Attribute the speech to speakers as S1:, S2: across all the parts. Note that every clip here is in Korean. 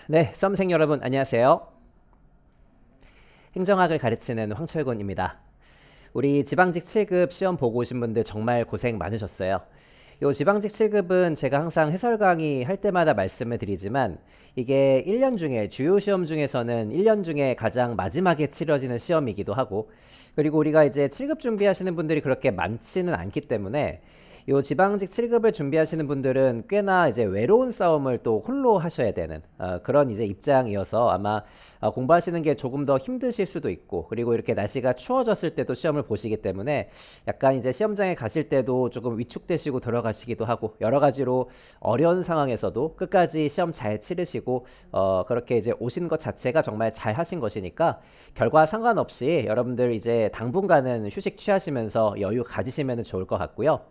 S1: 네, 수험생 여러분 안녕하세요. 행정학을 가르치는 황철곤입니다. 우리 지방직 7급 시험 보고 오신 분들 정말 고생 많으셨어요. 요 지방직 7급은 제가 항상 해설 강의 할 때마다 말씀을 드리지만 이게 1년 중에 주요 시험 중에서는 1년 중에 가장 마지막에 치러지는 시험이기도 하고, 그리고 우리가 이제 7급 준비하시는 분들이 그렇게 많지는 않기 때문에 요 지방직 7급을 준비하시는 분들은 꽤나 이제 외로운 싸움을 또 홀로 하셔야 되는 그런 이제 입장이어서 아마 공부하시는 게 조금 더 힘드실 수도 있고, 그리고 이렇게 날씨가 추워졌을 때도 시험을 보시기 때문에 약간 이제 시험장에 가실 때도 조금 위축되시고 들어가시기도 하고, 여러 가지로 어려운 상황에서도 끝까지 시험 잘 치르시고 그렇게 이제 오신 것 자체가 정말 잘 하신 것이니까 결과 상관없이 여러분들 이제 당분간은 휴식 취하시면서 여유 가지시면 좋을 것 같고요.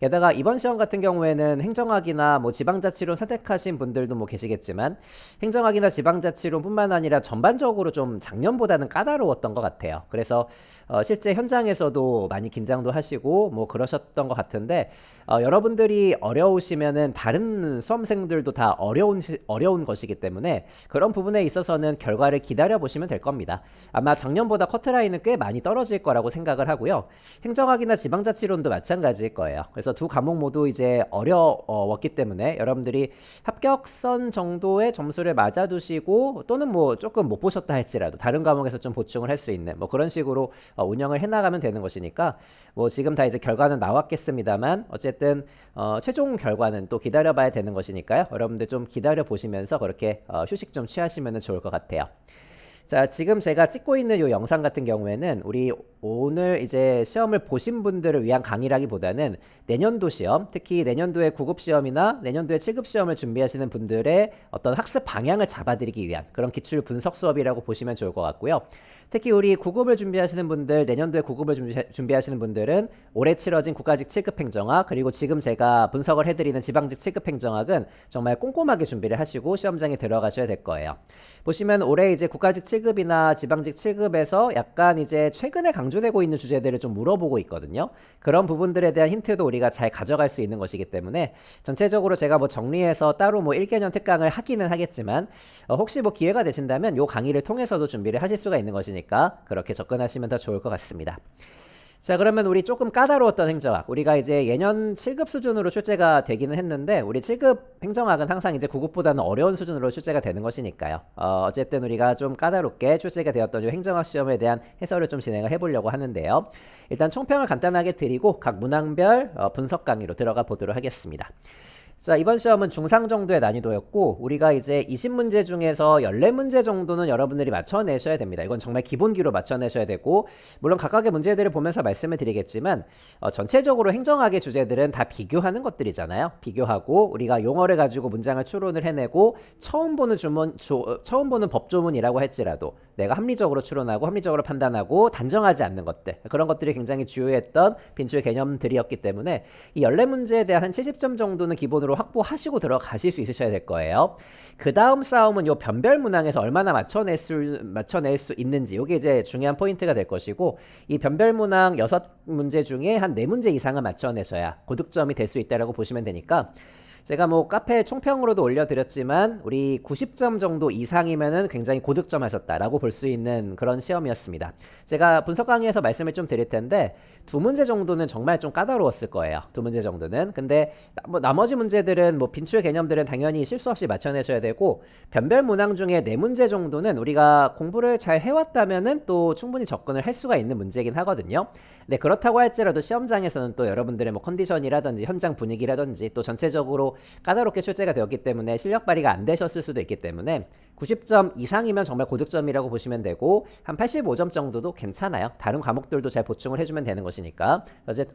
S1: 게다가 이번 시험 같은 경우에는 행정학이나 뭐 지방자치론 선택하신 분들도 뭐 계시겠지만, 행정학이나 지방자치론뿐만 아니라 전반적으로 좀 작년보다는 까다로웠던 것 같아요. 그래서 실제 현장에서도 많이 긴장도 하시고 뭐 그러셨던 것 같은데, 여러분들이 어려우시면은 다른 수험생들도 다 어려운 것이기 때문에 그런 부분에 있어서는 결과를 기다려 보시면 될 겁니다. 아마 작년보다 커트라인은 꽤 많이 떨어질 거라고 생각을 하고요. 행정학이나 지방자치론도 마찬가지일 거예요. 그래서 두 과목 모두 이제 어려웠기 때문에 여러분들이 합격선 정도의 점수를 맞아두시고, 또는 뭐 조금 못 보셨다 할지라도 다른 과목에서 좀 보충을 할 수 있는 뭐 그런 식으로 운영을 해나가면 되는 것이니까, 뭐 지금 다 이제 결과는 나왔겠습니다만 어쨌든 최종 결과는 또 기다려봐야 되는 것이니까요. 여러분들 좀 기다려 보시면서 그렇게 휴식 좀 취하시면 좋을 것 같아요. 자, 지금 제가 찍고 있는 이 영상 같은 경우에는 우리 오늘 이제 시험을 보신 분들을 위한 강의라기보다는 내년도 시험, 특히 내년도에 9급 시험이나 내년도에 7급 시험을 준비하시는 분들의 어떤 학습 방향을 잡아드리기 위한 그런 기출 분석 수업이라고 보시면 좋을 것 같고요. 특히 우리 9급을 준비하시는 분들, 내년도에 9급을 준비하시는 분들은 올해 치러진 국가직 7급 행정학, 그리고 지금 제가 분석을 해드리는 지방직 7급 행정학은 정말 꼼꼼하게 준비를 하시고 시험장에 들어가셔야 될 거예요. 보시면 올해 이제 국가직 7급이나 지방직 7급에서 약간 이제 최근에 강조되고 있는 주제들을 좀 물어보고 있거든요. 그런 부분들에 대한 힌트도 우리가 잘 가져갈 수 있는 것이기 때문에 전체적으로 제가 뭐 정리해서 따로 뭐 1개년 특강을 하기는 하겠지만, 혹시 뭐 기회가 되신다면 요 강의를 통해서도 준비를 하실 수가 있는 것이니까 그렇게 접근하시면 더 좋을 것 같습니다. 자, 그러면 우리 조금 까다로웠던 행정학, 우리가 이제 예년 7급 수준으로 출제가 되기는 했는데, 우리 7급 행정학은 항상 이제 9급보다는 어려운 수준으로 출제가 되는 것이니까요. 어쨌든 우리가 좀 까다롭게 출제가 되었던 이 행정학 시험에 대한 해설을 좀 진행을 해보려고 하는데요. 일단 총평을 간단하게 드리고 각 문항별 분석 강의로 들어가 보도록 하겠습니다. 자, 이번 시험은 중상 정도의 난이도였고, 우리가 이제 20문제 중에서 14문제 정도는 여러분들이 맞춰내셔야 됩니다. 이건 정말 기본기로 맞춰내셔야 되고, 물론 각각의 문제들을 보면서 말씀을 드리겠지만, 전체적으로 행정학의 주제들은 다 비교하는 것들이잖아요. 비교하고 우리가 용어를 가지고 문장을 추론을 해내고, 처음 보는 법조문이라고 할지라도 내가 합리적으로 추론하고 합리적으로 판단하고 단정하지 않는 것들, 그런 것들이 굉장히 주요했던 빈출 개념들이었기 때문에 이 14문제에 대한 한 70점 정도는 기본으로 확보하시고 들어가실 수 있으셔야 될 거예요. 그 다음 싸움은 요 변별 문항에서 얼마나 맞춰낼 수 있는지, 이게 이제 중요한 포인트가 될 것이고, 이 변별 문항 6문제 중에 한 4문제 이상을 맞춰내셔야 고득점이 될 수 있다고 보시면 되니까, 제가 뭐 카페 총평으로도 올려드렸지만 우리 90점 정도 이상이면은 굉장히 고득점 하셨다라고 볼 수 있는 그런 시험이었습니다. 제가 분석 강의에서 말씀을 좀 드릴 텐데, 2문제 정도는 정말 좀 까다로웠을 거예요. 2문제 정도는. 근데 뭐 나머지 문제들은 뭐 빈출 개념들은 당연히 실수 없이 맞춰내셔야 되고, 변별 문항 중에 4문제 정도는 우리가 공부를 잘 해왔다면은 또 충분히 접근을 할 수가 있는 문제이긴 하거든요. 네, 그렇다고 할지라도 시험장에서는 또 여러분들의 뭐 컨디션이라든지 현장 분위기라든지 또 전체적으로 까다롭게 출제가 되었기 때문에 실력 발휘가 안 되셨을 수도 있기 때문에 90점 이상이면 정말 고득점이라고 보시면 되고, 한 85점 정도도 괜찮아요. 다른 과목들도 잘 보충을 해주면 되는 것이니까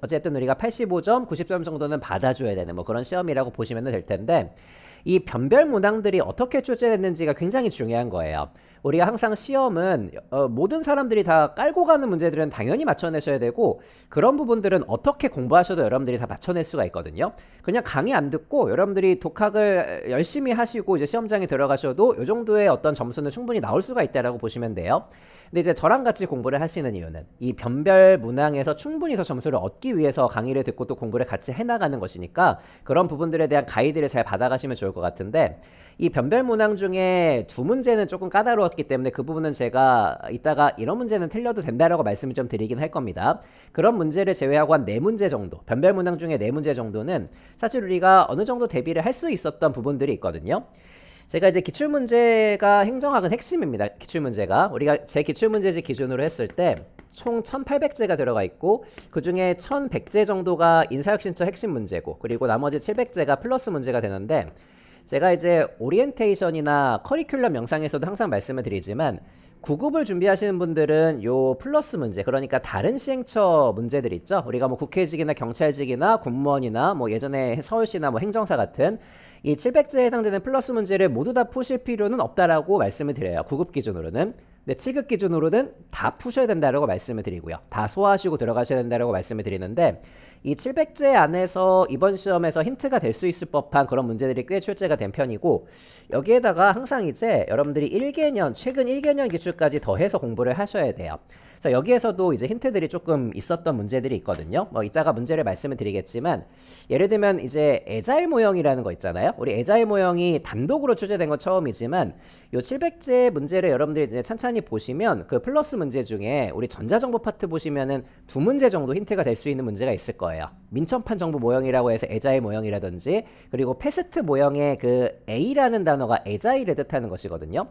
S1: 어쨌든 우리가 85점, 90점 정도는 받아줘야 되는 뭐 그런 시험이라고 보시면 될 텐데, 이 변별 문항들이 어떻게 출제됐는지가 굉장히 중요한 거예요. 우리가 항상 시험은 모든 사람들이 다 깔고 가는 문제들은 당연히 맞춰내셔야 되고, 그런 부분들은 어떻게 공부하셔도 여러분들이 다 맞춰낼 수가 있거든요. 그냥 강의 안 듣고 여러분들이 독학을 열심히 하시고 이제 시험장에 들어가셔도 이 정도의 어떤 점수는 충분히 나올 수가 있다라고 보시면 돼요. 근데 이제 저랑 같이 공부를 하시는 이유는 이 변별 문항에서 충분히 더 점수를 얻기 위해서 강의를 듣고 또 공부를 같이 해나가는 것이니까, 그런 부분들에 대한 가이드를 잘 받아가시면 좋을 것 같은데, 이 변별 문항 중에 두 문제는 조금 까다로웠기 때문에 그 부분은 제가 이따가 이런 문제는 틀려도 된다라고 말씀을 좀 드리긴 할 겁니다. 그런 문제를 제외하고 한 네 문제 정도, 변별 문항 중에 네 문제 정도는 사실 우리가 어느 정도 대비를 할 수 있었던 부분들이 있거든요. 제가 이제 기출문제가 행정학은 핵심입니다. 기출문제가 우리가 제 기출문제집 기준으로 했을 때 총 1800제가 들어가 있고 그 중에 1100제 정도가 인사혁신처 핵심 문제고 그리고 나머지 700제가 플러스 문제가 되는데 제가 이제 오리엔테이션이나 커리큘럼 영상에서도 항상 말씀을 드리지만 9급을 준비하시는 분들은 요 플러스 문제, 그러니까 다른 시행처 문제들 있죠. 우리가 뭐 국회직이나 경찰직이나 공무원이나 뭐 예전에 서울시나 뭐 행정사 같은 이 700제에 해당되는 플러스 문제를 모두 다 푸실 필요는 없다라고 말씀을 드려요. 9급 기준으로는. 근데 7급 기준으로는 다 푸셔야 된다라고 말씀을 드리고요. 다 소화하시고 들어가셔야 된다라고 말씀을 드리는데 이 700제 안에서 이번 시험에서 힌트가 될 수 있을 법한 그런 문제들이 꽤 출제가 된 편이고 여기에다가 항상 이제 여러분들이 1개년, 최근 1개년 기출까지 더해서 공부를 하셔야 돼요. 자, 여기에서도 이제 힌트들이 조금 있었던 문제들이 있거든요. 뭐 이따가 문제를 말씀을 드리겠지만 예를 들면 이제 에자일 모형이라는 거 있잖아요. 우리 에자일 모형이 단독으로 출제된 건 처음이지만 요 700제 문제를 여러분들이 이제 찬찬히 보시면 그 플러스 문제 중에 우리 전자정보 파트 보시면은 두 문제 정도 힌트가 될 수 있는 문제가 있을 거예요. 민첩한 정보 모형이라고 해서 에자일 모형이라든지 그리고 패스트 모형의 그 A라는 단어가 에자일을 뜻하는 것이거든요.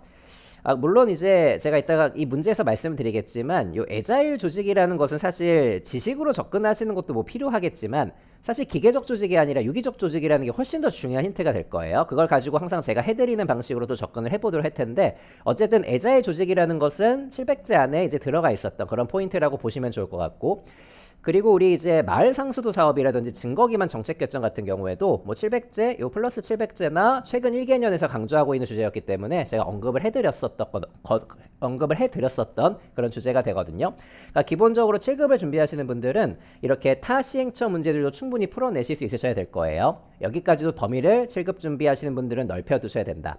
S1: 물론 이제 제가 이따가 이 문제에서 말씀드리겠지만 요 에자일 조직이라는 것은 사실 지식으로 접근하시는 것도 뭐 필요하겠지만 사실 기계적 조직이 아니라 유기적 조직이라는 게 훨씬 더 중요한 힌트가 될 거예요. 그걸 가지고 항상 제가 해드리는 방식으로도 접근을 해보도록 할 텐데 어쨌든 에자일 조직이라는 것은 700제 안에 이제 들어가 있었던 그런 포인트라고 보시면 좋을 것 같고 그리고 우리 이제 마을 상수도 사업이라든지 증거 기반 정책 결정 같은 경우에도 뭐 700제, 요 플러스 700제나 최근 1개년에서 강조하고 있는 주제였기 때문에 제가 언급을 해드렸었던 그런 주제가 되거든요. 그러니까 기본적으로 7급을 준비하시는 분들은 이렇게 타 시행처 문제들도 충분히 풀어내실 수 있으셔야 될 거예요. 여기까지도 범위를 7급 준비하시는 분들은 넓혀두셔야 된다.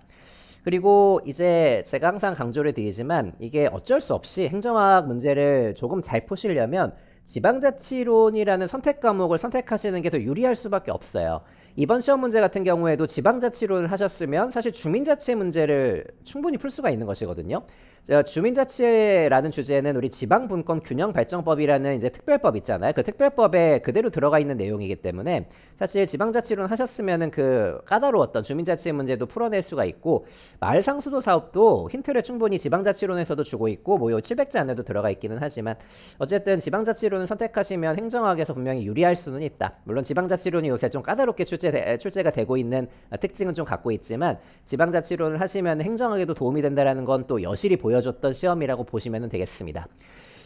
S1: 그리고 이제 제가 항상 강조를 드리지만 이게 어쩔 수 없이 행정학 문제를 조금 잘 푸시려면 지방자치론이라는 선택 과목을 선택하시는 게 더 유리할 수밖에 없어요. 이번 시험 문제 같은 경우에도 지방자치론을 하셨으면 사실 주민자치 문제를 충분히 풀 수가 있는 것이거든요. 제가 주민자치라는 주제는 우리 지방분권균형발전법이라는 이제 특별법 있잖아요. 그 특별법에 그대로 들어가 있는 내용이기 때문에 사실 지방자치론 하셨으면은 그 까다로웠던 주민자치 문제도 풀어낼 수가 있고 마을 상수도 사업도 힌트를 충분히 지방자치론에서도 주고 있고 뭐 요 700제 안에도 들어가 있기는 하지만 어쨌든 지방자치론을 선택하시면 행정학에서 분명히 유리할 수는 있다. 물론 지방자치론이 요새 좀 까다롭게 출제가 되고 있는 특징은 좀 갖고 있지만 지방자치론을 하시면 행정학에도 도움이 된다라는 건 또 여실히 보여줬던 시험이라고 보시면 되겠습니다.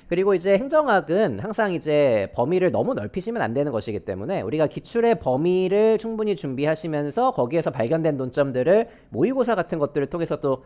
S1: 그리고 이제 행정학은 항상 이제 범위를 너무 넓히시면 안 되는 것이기 때문에 우리가 기출의 범위를 충분히 준비하시면서 거기에서 발견된 논점들을 모의고사 같은 것들을 통해서 또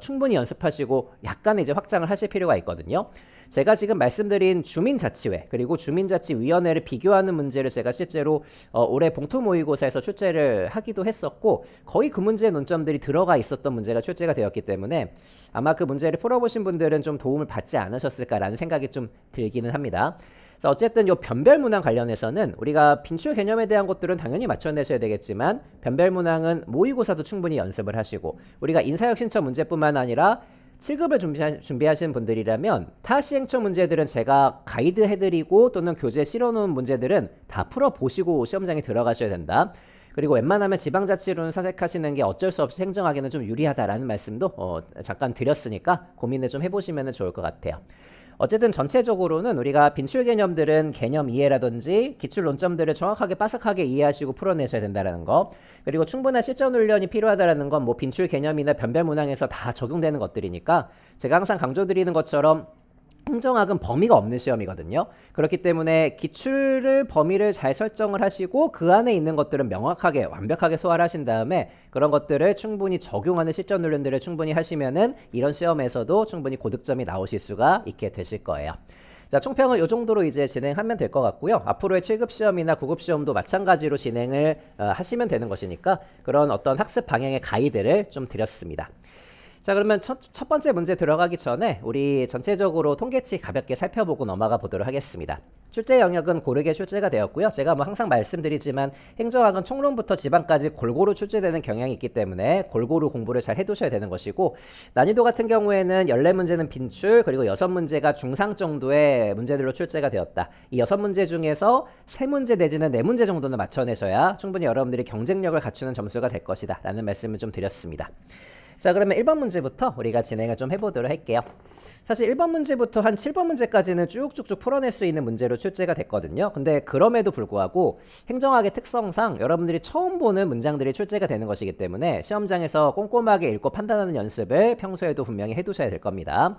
S1: 충분히 연습하시고 약간의 이제 확장을 하실 필요가 있거든요. 제가 지금 말씀드린 주민자치회 그리고 주민자치위원회를 비교하는 문제를 제가 실제로 올해 봉투 모의고사에서 출제를 하기도 했었고 거의 그 문제의 논점들이 들어가 있었던 문제가 출제가 되었기 때문에 아마 그 문제를 풀어보신 분들은 좀 도움을 받지 않으셨을까라는 생각이 좀 들기는 합니다. 어쨌든 요 변별 문항 관련해서는 우리가 빈출 개념에 대한 것들은 당연히 맞춰내셔야 되겠지만 변별 문항은 모의고사도 충분히 연습을 하시고 우리가 인사혁신처 문제뿐만 아니라 7급을 준비하시는 분들이라면 타 시행처 문제들은 제가 가이드 해드리고 또는 교재 실어놓은 문제들은 다 풀어보시고 시험장에 들어가셔야 된다. 그리고 웬만하면 지방자치론 선택하시는 게 어쩔 수 없이 행정하기는 좀 유리하다라는 말씀도 잠깐 드렸으니까 고민을 좀 해보시면 좋을 것 같아요. 어쨌든 전체적으로는 우리가 빈출 개념들은 개념 이해라든지 기출 논점들을 정확하게 빠삭하게 이해하시고 풀어내셔야 된다는 거 그리고 충분한 실전 훈련이 필요하다는 건 뭐 빈출 개념이나 변별 문항에서 다 적용되는 것들이니까 제가 항상 강조드리는 것처럼 행정학은 범위가 없는 시험이거든요. 그렇기 때문에 기출을 범위를 잘 설정을 하시고 그 안에 있는 것들은 명확하게 완벽하게 소화를 하신 다음에 그런 것들을 충분히 적용하는 실전 훈련들을 충분히 하시면은 이런 시험에서도 충분히 고득점이 나오실 수가 있게 되실 거예요. 자, 총평은 이 정도로 이제 진행하면 될 것 같고요. 앞으로의 7급 시험이나 9급 시험도 마찬가지로 진행을 하시면 되는 것이니까 그런 어떤 학습 방향의 가이드를 좀 드렸습니다. 자, 그러면 첫 번째 문제 들어가기 전에 우리 전체적으로 통계치 가볍게 살펴보고 넘어가 보도록 하겠습니다. 출제 영역은 고르게 출제가 되었고요. 제가 뭐 항상 말씀드리지만 행정학은 총론부터 지방까지 골고루 출제되는 경향이 있기 때문에 골고루 공부를 잘 해두셔야 되는 것이고, 난이도 같은 경우에는 14문제는 빈출, 그리고 6문제가 중상 정도의 문제들로 출제가 되었다. 이 6문제 중에서 3문제 내지는 4문제 정도는 맞춰내셔야 충분히 여러분들이 경쟁력을 갖추는 점수가 될 것이다 라는 말씀을 좀 드렸습니다. 자, 그러면 1번 문제부터 우리가 진행을 좀 해보도록 할게요. 사실 1번 문제부터 한 7번 문제까지는 쭉쭉쭉 풀어낼 수 있는 문제로 출제가 됐거든요. 근데 그럼에도 불구하고 행정학의 특성상 여러분들이 처음 보는 문장들이 출제가 되는 것이기 때문에 시험장에서 꼼꼼하게 읽고 판단하는 연습을 평소에도 분명히 해두셔야 될 겁니다.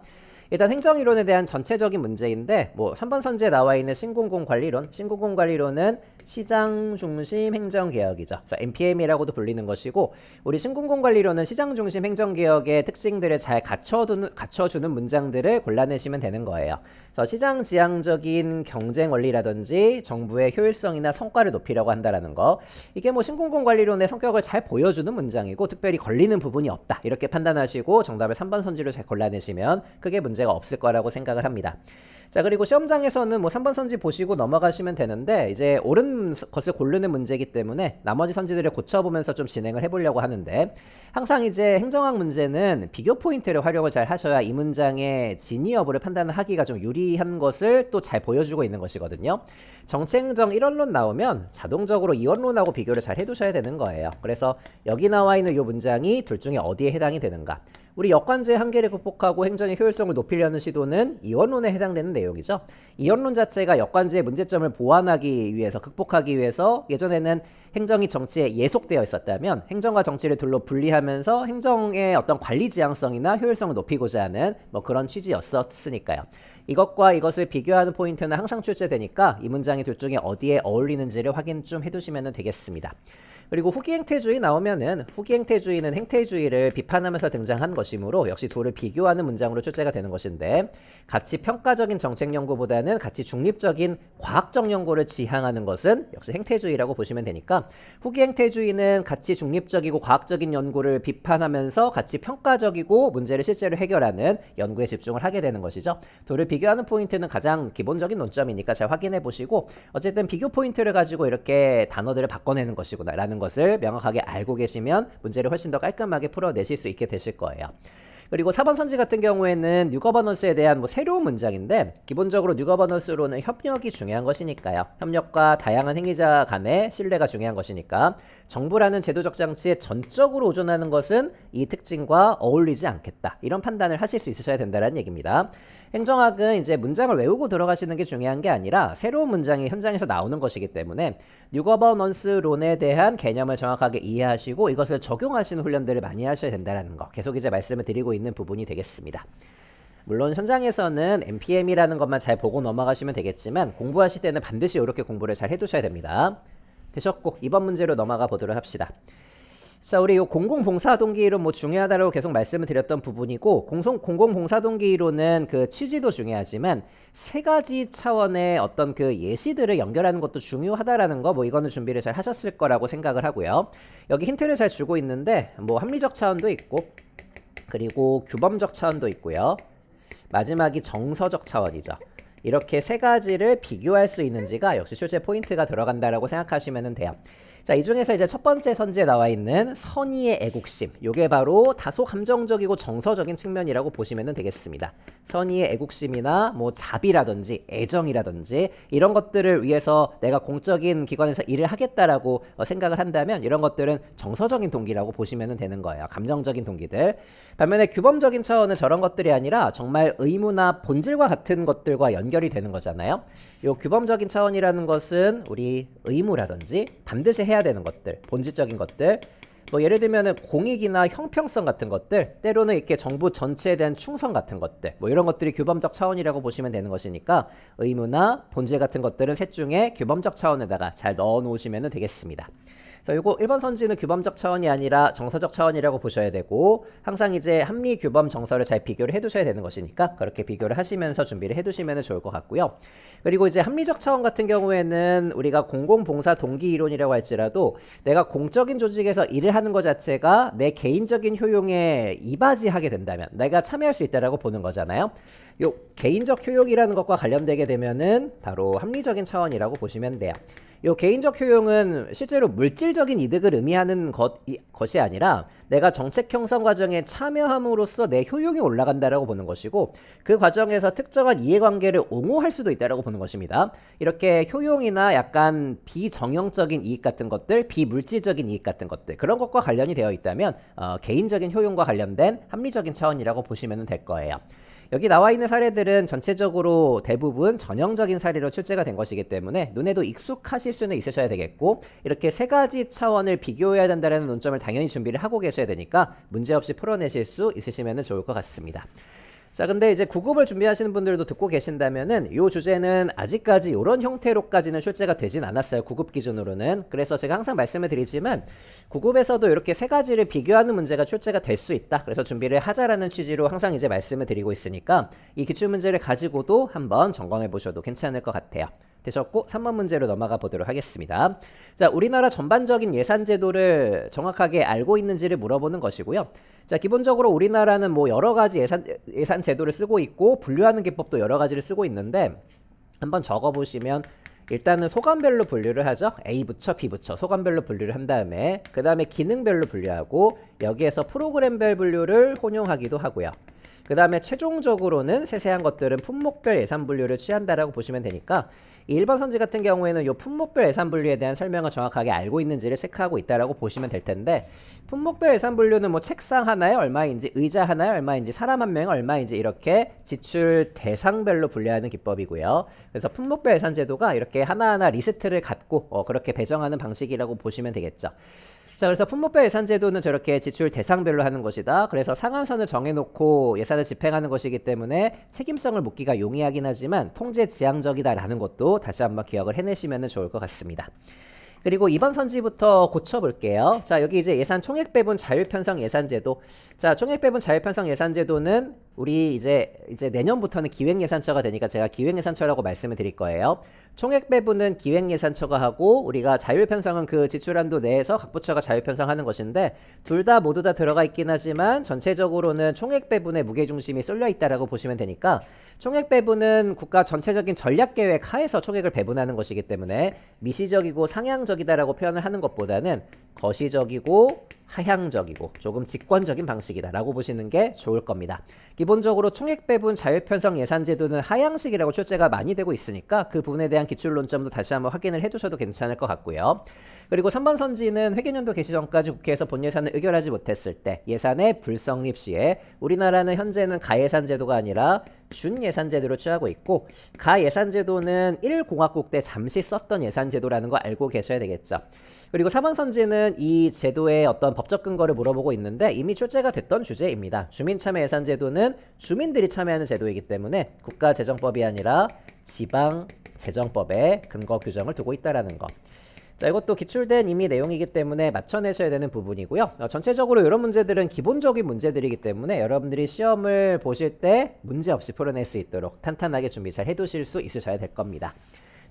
S1: 일단 행정이론에 대한 전체적인 문제인데, 뭐 3번 선지에 나와 있는 신공공관리론, 신공공관리론은 시장 중심 행정개혁이죠. NPM이라고도 불리는 것이고, 우리 신공공관리론은 시장 중심 행정개혁의 특징들을 잘 갖춰주는 문장들을 골라내시면 되는 거예요. 그래서 시장 지향적인 경쟁 원리라든지 정부의 효율성이나 성과를 높이려고 한다라는 거, 이게 뭐 신공공관리론의 성격을 잘 보여주는 문장이고 특별히 걸리는 부분이 없다 이렇게 판단하시고 정답을 3번 선지로 잘 골라내시면 크게 문제가 없을 거라고 생각을 합니다. 자, 그리고 시험장에서는 뭐 3번 선지 보시고 넘어가시면 되는데, 이제 옳은 것을 고르는 문제이기 때문에 나머지 선지들을 고쳐보면서 좀 진행을 해보려고 하는데, 항상 이제 행정학 문제는 비교 포인트를 활용을 잘 하셔야 이 문장의 진위 여부를 판단하기가 좀 유리한 것을 또 잘 보여주고 있는 것이거든요. 정치행정 1원론 나오면 자동적으로 2원론하고 비교를 잘 해두셔야 되는 거예요. 그래서 여기 나와 있는 이 문장이 둘 중에 어디에 해당이 되는가, 우리 역관제의 한계를 극복하고 행정의 효율성을 높이려는 시도는 이원론에 해당되는 내용이죠. 이원론 자체가 역관제의 문제점을 보완하기 위해서, 극복하기 위해서 예전에는 행정이 정치에 예속되어 있었다면 행정과 정치를 둘로 분리하면서 행정의 어떤 관리 지향성이나 효율성을 높이고자 하는 뭐 그런 취지였었으니까요. 이것과 이것을 비교하는 포인트는 항상 출제되니까 이 문장이 둘 중에 어디에 어울리는지를 확인 좀 해두시면 되겠습니다. 그리고 후기행태주의 나오면은, 후기행태주의는 행태주의를 비판하면서 등장한 것이므로 역시 둘을 비교하는 문장으로 출제가 되는 것인데, 가치 평가적인 정책 연구보다는 가치 중립적인 과학적 연구를 지향하는 것은 역시 행태주의라고 보시면 되니까, 후기행태주의는 가치 중립적이고 과학적인 연구를 비판하면서 가치 평가적이고 문제를 실제로 해결하는 연구에 집중을 하게 되는 것이죠. 둘을 비교하는 포인트는 가장 기본적인 논점이니까 잘 확인해 보시고, 어쨌든 비교 포인트를 가지고 이렇게 단어들을 바꿔내는 것이구나 라는 것을 명확하게 알고 계시면 문제를 훨씬 더 깔끔하게 풀어내실 수 있게 되실 거예요. 그리고 4번 선지 같은 경우에는 뉴거버넌스에 대한 뭐 새로운 문장인데, 기본적으로 뉴거버넌스로는 협력이 중요한 것이니까요. 협력과 다양한 행위자 간의 신뢰가 중요한 것이니까 정부라는 제도적 장치에 전적으로 의존하는 것은 이 특징과 어울리지 않겠다, 이런 판단을 하실 수 있으셔야 된다는 얘기입니다. 행정학은 이제 문장을 외우고 들어가시는 게 중요한 게 아니라 새로운 문장이 현장에서 나오는 것이기 때문에 뉴거버넌스론에 대한 개념을 정확하게 이해하시고 이것을 적용하시는 훈련들을 많이 하셔야 된다는 거, 계속 이제 말씀을 드리고 있는 부분이 되겠습니다. 물론 현장에서는 NPM이라는 것만 잘 보고 넘어가시면 되겠지만 공부하실 때는 반드시 이렇게 공부를 잘 해두셔야 됩니다. 되셨고 2번 문제로 넘어가 보도록 합시다. 자, 우리 이 공공봉사동기이론 뭐 중요하다고 계속 말씀을 드렸던 부분이고, 공공봉사동기이론은 그 취지도 중요하지만 세 가지 차원의 어떤 그 예시들을 연결하는 것도 중요하다라는 거, 뭐 이거는 준비를 잘 하셨을 거라고 생각을 하고요. 여기 힌트를 잘 주고 있는데, 뭐 합리적 차원도 있고, 그리고 규범적 차원도 있고요. 마지막이 정서적 차원이죠. 이렇게 세 가지를 비교할 수 있는지가 역시 출제 포인트가 들어간다라고 생각하시면 돼요. 자, 이 중에서 이제 첫 번째 선지에 나와 있는 선의의 애국심, 요게 바로 다소 감정적이고 정서적인 측면이라고 보시면 되겠습니다. 선의의 애국심이나 뭐 자비라든지 애정이라든지 이런 것들을 위해서 내가 공적인 기관에서 일을 하겠다라고 생각을 한다면 이런 것들은 정서적인 동기라고 보시면 되는 거예요. 감정적인 동기들. 반면에 규범적인 차원은 저런 것들이 아니라 정말 의무나 본질과 같은 것들과 연결이 되는 거잖아요. 요 규범적인 차원이라는 것은 우리 의무라든지 반드시 해야 되는 것들, 본질적인 것들, 뭐 예를 들면은 공익이나 형평성 같은 것들, 때로는 이렇게 정부 전체에 대한 충성 같은 것들, 뭐 이런 것들이 규범적 차원이라고 보시면 되는 것이니까 의무나 본질 같은 것들은 셋 중에 규범적 차원에다가 잘 넣어 놓으시면 되겠습니다. 자, 요거 1번 선지는 규범적 차원이 아니라 정서적 차원이라고 보셔야 되고 항상 이제 합리, 규범, 정서를 잘 비교를 해두셔야 되는 것이니까 그렇게 비교를 하시면서 준비를 해두시면 좋을 것 같고요. 그리고 이제 합리적 차원 같은 경우에는 우리가 공공봉사 동기 이론이라고 할지라도 내가 공적인 조직에서 일을 하는 것 자체가 내 개인적인 효용에 이바지하게 된다면 내가 참여할 수 있다라고 보는 거잖아요. 요 개인적 효용이라는 것과 관련되게 되면은 바로 합리적인 차원이라고 보시면 돼요. 요 개인적 효용은 실제로 물질적인 이득을 의미하는 것이 아니라 내가 정책 형성 과정에 참여함으로써 내 효용이 올라간다라고 보는 것이고 그 과정에서 특정한 이해관계를 옹호할 수도 있다라고 보는 것입니다. 이렇게 효용이나 약간 비정형적인 이익 같은 것들, 비물질적인 이익 같은 것들 그런 것과 관련이 되어 있다면 개인적인 효용과 관련된 합리적인 차원이라고 보시면 될 거예요. 여기 나와 있는 사례들은 전체적으로 대부분 전형적인 사례로 출제가 된 것이기 때문에 눈에도 익숙하실 수는 있으셔야 되겠고 이렇게 세 가지 차원을 비교해야 된다는 논점을 당연히 준비를 하고 계셔야 되니까 문제없이 풀어내실 수 있으시면 좋을 것 같습니다. 자, 근데 이제 9급을 준비하시는 분들도 듣고 계신다면은 이 주제는 아직까지 이런 형태로까지는 출제가 되진 않았어요. 9급 기준으로는. 그래서 제가 항상 말씀을 드리지만 9급에서도 이렇게 세 가지를 비교하는 문제가 출제가 될 수 있다. 그래서 준비를 하자라는 취지로 항상 이제 말씀을 드리고 있으니까 이 기출 문제를 가지고도 한번 점검해 보셔도 괜찮을 것 같아요. 되셨고 3번 문제로 넘어가 보도록 하겠습니다. 자, 우리나라 전반적인 예산 제도를 정확하게 알고 있는지를 물어보는 것이고요. 자, 기본적으로 우리나라는 뭐 여러 가지 예산 제도를 쓰고 있고 분류하는 기법도 여러 가지를 쓰고 있는데 한번 적어 보시면 일단은 소관별로 분류를 하죠. A 부처, B 부처 소관별로 분류를 한 다음에 그 다음에 기능별로 분류하고 여기에서 프로그램별 분류를 혼용하기도 하고요. 그 다음에 최종적으로는 세세한 것들은 품목별 예산 분류를 취한다라고 보시면 되니까 이 1번 선지 같은 경우에는 이 품목별 예산 분류에 대한 설명을 정확하게 알고 있는지를 체크하고 있다라고 보시면 될 텐데 품목별 예산 분류는 뭐 책상 하나에 얼마인지 의자 하나에 얼마인지 사람 한 명에 얼마인지 이렇게 지출 대상별로 분류하는 기법이고요. 그래서 품목별 예산 제도가 이렇게 하나하나 리스트를 갖고 그렇게 배정하는 방식이라고 보시면 되겠죠. 자, 그래서 품목별 예산 제도는 저렇게 지출 대상별로 하는 것이다. 그래서 상한선을 정해놓고 예산을 집행하는 것이기 때문에 책임성을 묻기가 용이하긴 하지만 통제 지향적이다라는 것도 다시 한번 기억을 해내시면 좋을 것 같습니다. 그리고 이번 선지부터 고쳐볼게요. 자, 여기 이제 예산 총액 배분 자율 편성 예산 제도. 자, 총액 배분 자율 편성 예산 제도는 우리 이제 내년부터는 기획 예산처가 되니까 제가 기획 예산처라고 말씀을 드릴 거예요. 총액 배분은 기획 예산처가 하고 우리가 자율 편성은 그 지출한도 내에서 각 부처가 자율 편성하는 것인데 둘 다 모두 다 들어가 있긴 하지만 전체적으로는 총액 배분에 무게 중심이 쏠려 있다라고 보시면 되니까 총액 배분은 국가 전체적인 전략 계획 하에서 총액을 배분하는 것이기 때문에 미시적이고 상향적이다라고 표현을 하는 것보다는 거시적이고 하향적이고 조금 직관적인 방식이다라고 보시는 게 좋을 겁니다. 기본적으로 총액 배분 자율 편성 예산 제도는 하향식이라고 출제가 많이 되고 있으니까 그 부분에 대한 기출 논점도 다시 한번 확인을 해두셔도 괜찮을 것 같고요. 그리고 3번 선지는 회계연도 개시 전까지 국회에서 본 예산을 의결하지 못했을 때 예산의 불성립 시에 우리나라는 현재는 가예산 제도가 아니라 준예산 제도를 취하고 있고 가예산 제도는 1공화국 때 잠시 썼던 예산 제도라는 거 알고 계셔야 되겠죠. 그리고 4번 선지는 이 제도의 어떤 법적 근거를 물어보고 있는데 이미 출제가 됐던 주제입니다. 주민참여예산제도는 주민들이 참여하는 제도이기 때문에 국가재정법이 아니라 지방재정법에 근거 규정을 두고 있다는 거. 자, 이것도 기출된 이미 내용이기 때문에 맞춰내셔야 되는 부분이고요. 전체적으로 이런 문제들은 기본적인 문제들이기 때문에 여러분들이 시험을 보실 때 문제없이 풀어낼 수 있도록 탄탄하게 준비 잘 해두실 수 있으셔야 될 겁니다.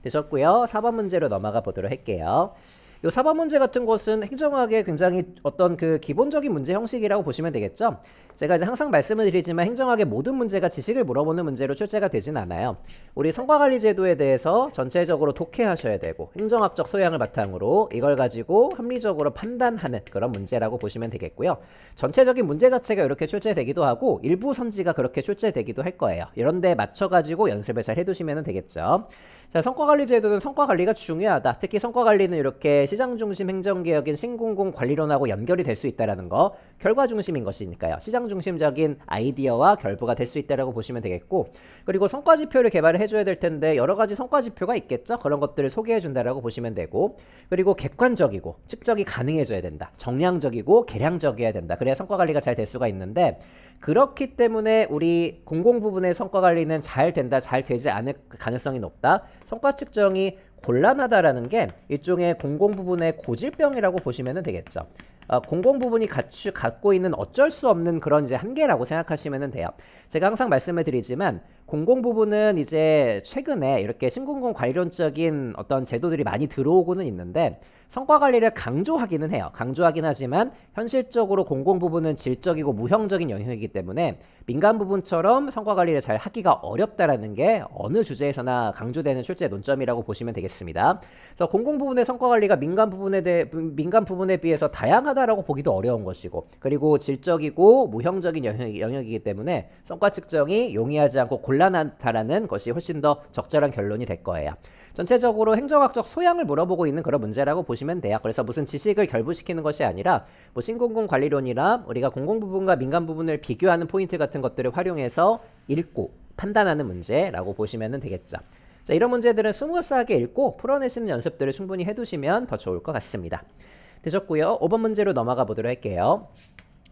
S1: 되셨고요. 4번 문제로 넘어가 보도록 할게요. 이 4번 문제 같은 것은 행정학의 굉장히 어떤 그 기본적인 문제 형식이라고 보시면 되겠죠. 제가 이제 항상 말씀을 드리지만 행정학의 모든 문제가 지식을 물어보는 문제로 출제가 되진 않아요. 우리 성과관리제도에 대해서 전체적으로 독해하셔야 되고 행정학적 소양을 바탕으로 이걸 가지고 합리적으로 판단하는 그런 문제라고 보시면 되겠고요. 전체적인 문제 자체가 이렇게 출제되기도 하고 일부 선지가 그렇게 출제되기도 할 거예요. 이런 데 맞춰가지고 연습을 잘 해두시면 되겠죠. 자, 성과관리제도는 성과관리가 중요하다. 특히 성과관리는 이렇게 시장중심 행정개혁인 신공공관리론하고 연결이 될 수 있다는 거, 결과중심인 것이니까요. 시장중심적인 아이디어와 결부가 될 수 있다고 보시면 되겠고, 그리고 성과지표를 개발을 해줘야 될 텐데 여러 가지 성과지표가 있겠죠. 그런 것들을 소개해준다라고 보시면 되고, 그리고 객관적이고 측정이 가능해져야 된다. 정량적이고 계량적이어야 된다. 그래야 성과관리가 잘 될 수가 있는데 그렇기 때문에 우리 공공 부분의 성과관리는 잘 된다, 잘 되지 않을 가능성이 높다. 성과 측정이 곤란하다라는 게 일종의 공공 부분의 고질병이라고 보시면 되겠죠. 공공 부분이 갖고 있는 어쩔 수 없는 그런 이제 한계라고 생각하시면 돼요. 제가 항상 말씀을 드리지만 공공 부분은 이제 최근에 이렇게 신공공 관련적인 어떤 제도들이 많이 들어오고는 있는데 성과 관리를 강조하기는 해요. 강조하긴 하지만 현실적으로 공공 부분은 질적이고 무형적인 영역이기 때문에 민간 부분처럼 성과 관리를 잘 하기가 어렵다라는 게 어느 주제에서나 강조되는 출제 논점이라고 보시면 되겠습니다. 그래서 공공 부분의 성과 관리가 민간 부분에 비해서 다양하다라고 보기도 어려운 것이고, 그리고 질적이고 무형적인 영역이기 때문에 성과 측정이 용이하지 않고 곤란하다라는 것이 훨씬 더 적절한 결론이 될 거예요. 전체적으로 행정학적 소양을 물어보고 있는 그런 문제라고 보시면 돼요. 그래서 무슨 지식을 결부시키는 것이 아니라 뭐 신공공 관리론이나 우리가 공공 부분과 민간 부분을 비교하는 포인트 같은 것들을 활용해서 읽고 판단하는 문제라고 보시면 되겠죠. 자, 이런 문제들은 스무스하게 읽고 풀어내시는 연습들을 충분히 해두시면 더 좋을 것 같습니다. 되셨고요. 5번 문제로 넘어가 보도록 할게요.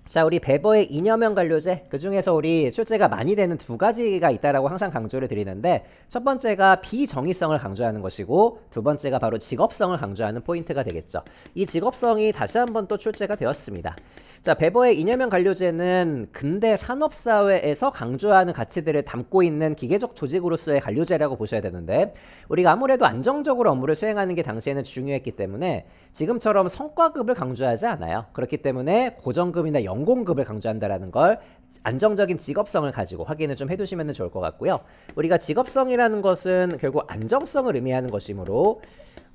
S1: 자, 우리 배버의 이념형 관료제, 그 중에서 우리 출제가 많이 되는 두 가지가 있다라고 항상 강조를 드리는데, 첫 번째가 비정의성을 강조하는 것이고, 두 번째가 바로 직업성을 강조하는 포인트가 되겠죠. 이 직업성이 다시 한번 또 출제가 되었습니다. 자, 배버의 이념형 관료제는 근대 산업사회에서 강조하는 가치들을 담고 있는 기계적 조직으로서의 관료제라고 보셔야 되는데, 우리가 아무래도 안정적으로 업무를 수행하는 게 당시에는 중요했기 때문에 지금처럼 성과급을 강조하지 않아요. 그렇기 때문에 고정급이나 연공급을 강조한다라는 걸 안정적인 직업성을 가지고 확인을 좀 해두시면 좋을 것 같고요. 우리가 직업성이라는 것은 결국 안정성을 의미하는 것이므로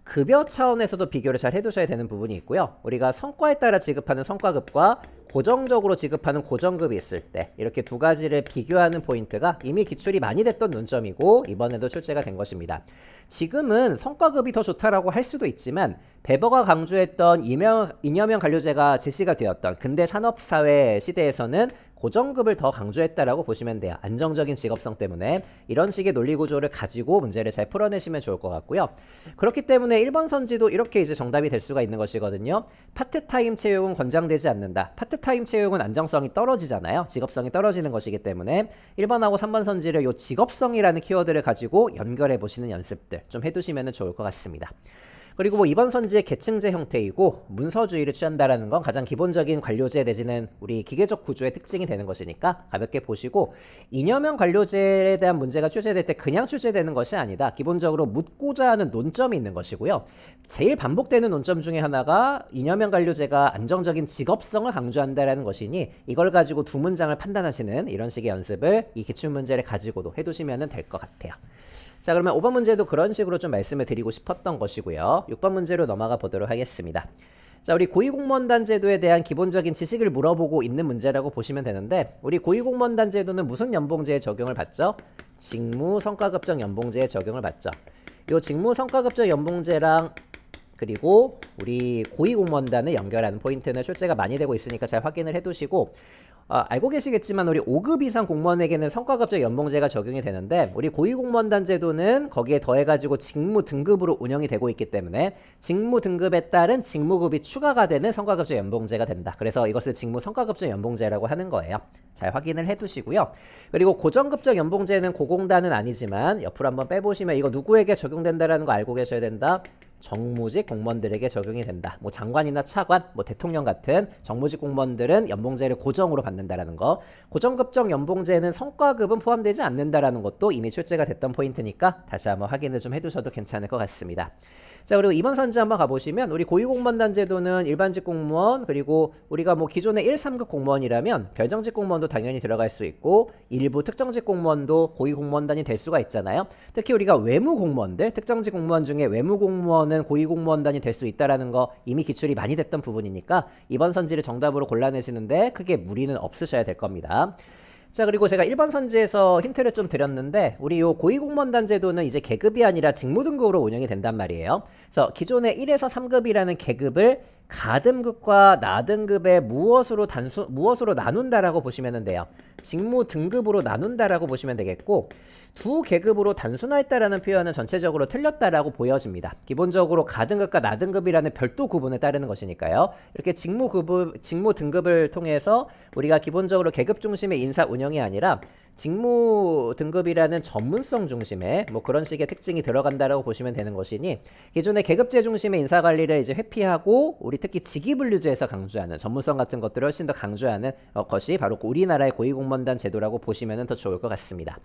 S1: 급여 차원에서도 비교를 잘 해두셔야 되는 부분이 있고요. 우리가 성과에 따라 지급하는 성과급과 고정적으로 지급하는 고정급이 있을 때 이렇게 두 가지를 비교하는 포인트가 이미 기출이 많이 됐던 논점이고 이번에도 출제가 된 것입니다. 지금은 성과급이 더 좋다라고 할 수도 있지만 배버가 강조했던 이념형 관료제가 제시가 되었던 근대 산업사회 시대에서는 고정급을 더 강조했다라고 보시면 돼요. 안정적인 직업성 때문에 이런 식의 논리 구조를 가지고 문제를 잘 풀어내시면 좋을 것 같고요. 그렇기 때문에 1번 선지도 이렇게 이제 정답이 될 수가 있는 것이거든요. 파트타임 채용은 권장되지 않는다. 파트타임 채용은 안정성이 떨어지잖아요. 직업성이 떨어지는 것이기 때문에 1번하고 3번 선지를 요 직업성이라는 키워드를 가지고 연결해 보시는 연습들 좀 해두시면 좋을 것 같습니다. 그리고 뭐 이번 선지의 계층제 형태이고 문서주의를 취한다라는 건 가장 기본적인 관료제 내지는 우리 기계적 구조의 특징이 되는 것이니까 가볍게 보시고 이념형 관료제에 대한 문제가 출제될 때 그냥 출제되는 것이 아니다. 기본적으로 묻고자 하는 논점이 있는 것이고요. 제일 반복되는 논점 중에 하나가 이념형 관료제가 안정적인 직업성을 강조한다라는 것이니 이걸 가지고 두 문장을 판단하시는 이런 식의 연습을 이 기출문제를 가지고도 해두시면 될 것 같아요. 자, 그러면 5번 문제도 그런 식으로 좀 말씀을 드리고 싶었던 것이고요. 6번 문제로 넘어가 보도록 하겠습니다. 자, 우리 고위공무원단 제도에 대한 기본적인 지식을 물어보고 있는 문제라고 보시면 되는데 우리 고위공무원단 제도는 무슨 연봉제에 적용을 받죠? 직무성과급적 연봉제에 적용을 받죠. 이 직무성과급적 연봉제랑 그리고 우리 고위공무원단을 연결하는 포인트는 출제가 많이 되고 있으니까 잘 확인을 해두시고 알고 계시겠지만 우리 5급 이상 공무원에게는 성과급적 연봉제가 적용이 되는데 우리 고위공무원단 제도는 거기에 더해가지고 직무 등급으로 운영이 되고 있기 때문에 직무 등급에 따른 직무급이 추가가 되는 성과급적 연봉제가 된다. 그래서 이것을 직무 성과급적 연봉제라고 하는 거예요. 잘 확인을 해두시고요. 그리고 고정급적 연봉제는 고공단은 아니지만 옆으로 한번 빼보시면 이거 누구에게 적용된다라는 거 알고 계셔야 된다. 정무직 공무원들에게 적용이 된다. 뭐 장관이나 차관, 뭐 대통령 같은 정무직 공무원들은 연봉제를 고정으로 받는다라는 거. 고정급적 연봉제는 성과급은 포함되지 않는다라는 것도 이미 출제가 됐던 포인트니까 다시 한번 확인을 좀 해두셔도 괜찮을 것 같습니다. 자, 그리고 이번 선지 한번 가보시면 우리 고위공무원단 제도는 일반직 공무원 그리고 우리가 뭐 기존의 1, 3급 공무원이라면 별정직 공무원도 당연히 들어갈 수 있고 일부 특정직 공무원도 고위공무원단이 될 수가 있잖아요. 특히 우리가 외무공무원들, 특정직 공무원 중에 외무공무원은 고위공무원단이 될 수 있다라는 거 이미 기출이 많이 됐던 부분이니까 이번 선지를 정답으로 골라내시는데 크게 무리는 없으셔야 될 겁니다. 자, 그리고 제가 1번 선지에서 힌트를 좀 드렸는데 우리 요 고위공무원단 제도는 이제 계급이 아니라 직무등급으로 운영이 된단 말이에요. 그래서 기존의 1에서 3급이라는 계급을 가등급과 나등급의 무엇으로 나눈다라고 보시면 돼요. 직무 등급으로 나눈다라고 보시면 되겠고 두 계급으로 단순화했다라는 표현은 전체적으로 틀렸다라고 보여집니다. 기본적으로 가등급과 나등급이라는 별도 구분에 따르는 것이니까요. 이렇게 직무 등급을 통해서 우리가 기본적으로 계급 중심의 인사 운영이 아니라 직무 등급이라는 전문성 중심의 뭐 그런 식의 특징이 들어간다라고 보시면 되는 것이니 기존의 계급제 중심의 인사 관리를 이제 회피하고 우리 특히 직위분류제에서 강조하는 전문성 같은 것들을 훨씬 더 강조하는 것이 바로 우리나라의 고위공무원단 제도라고 보시면 더 좋을 것 같습니다.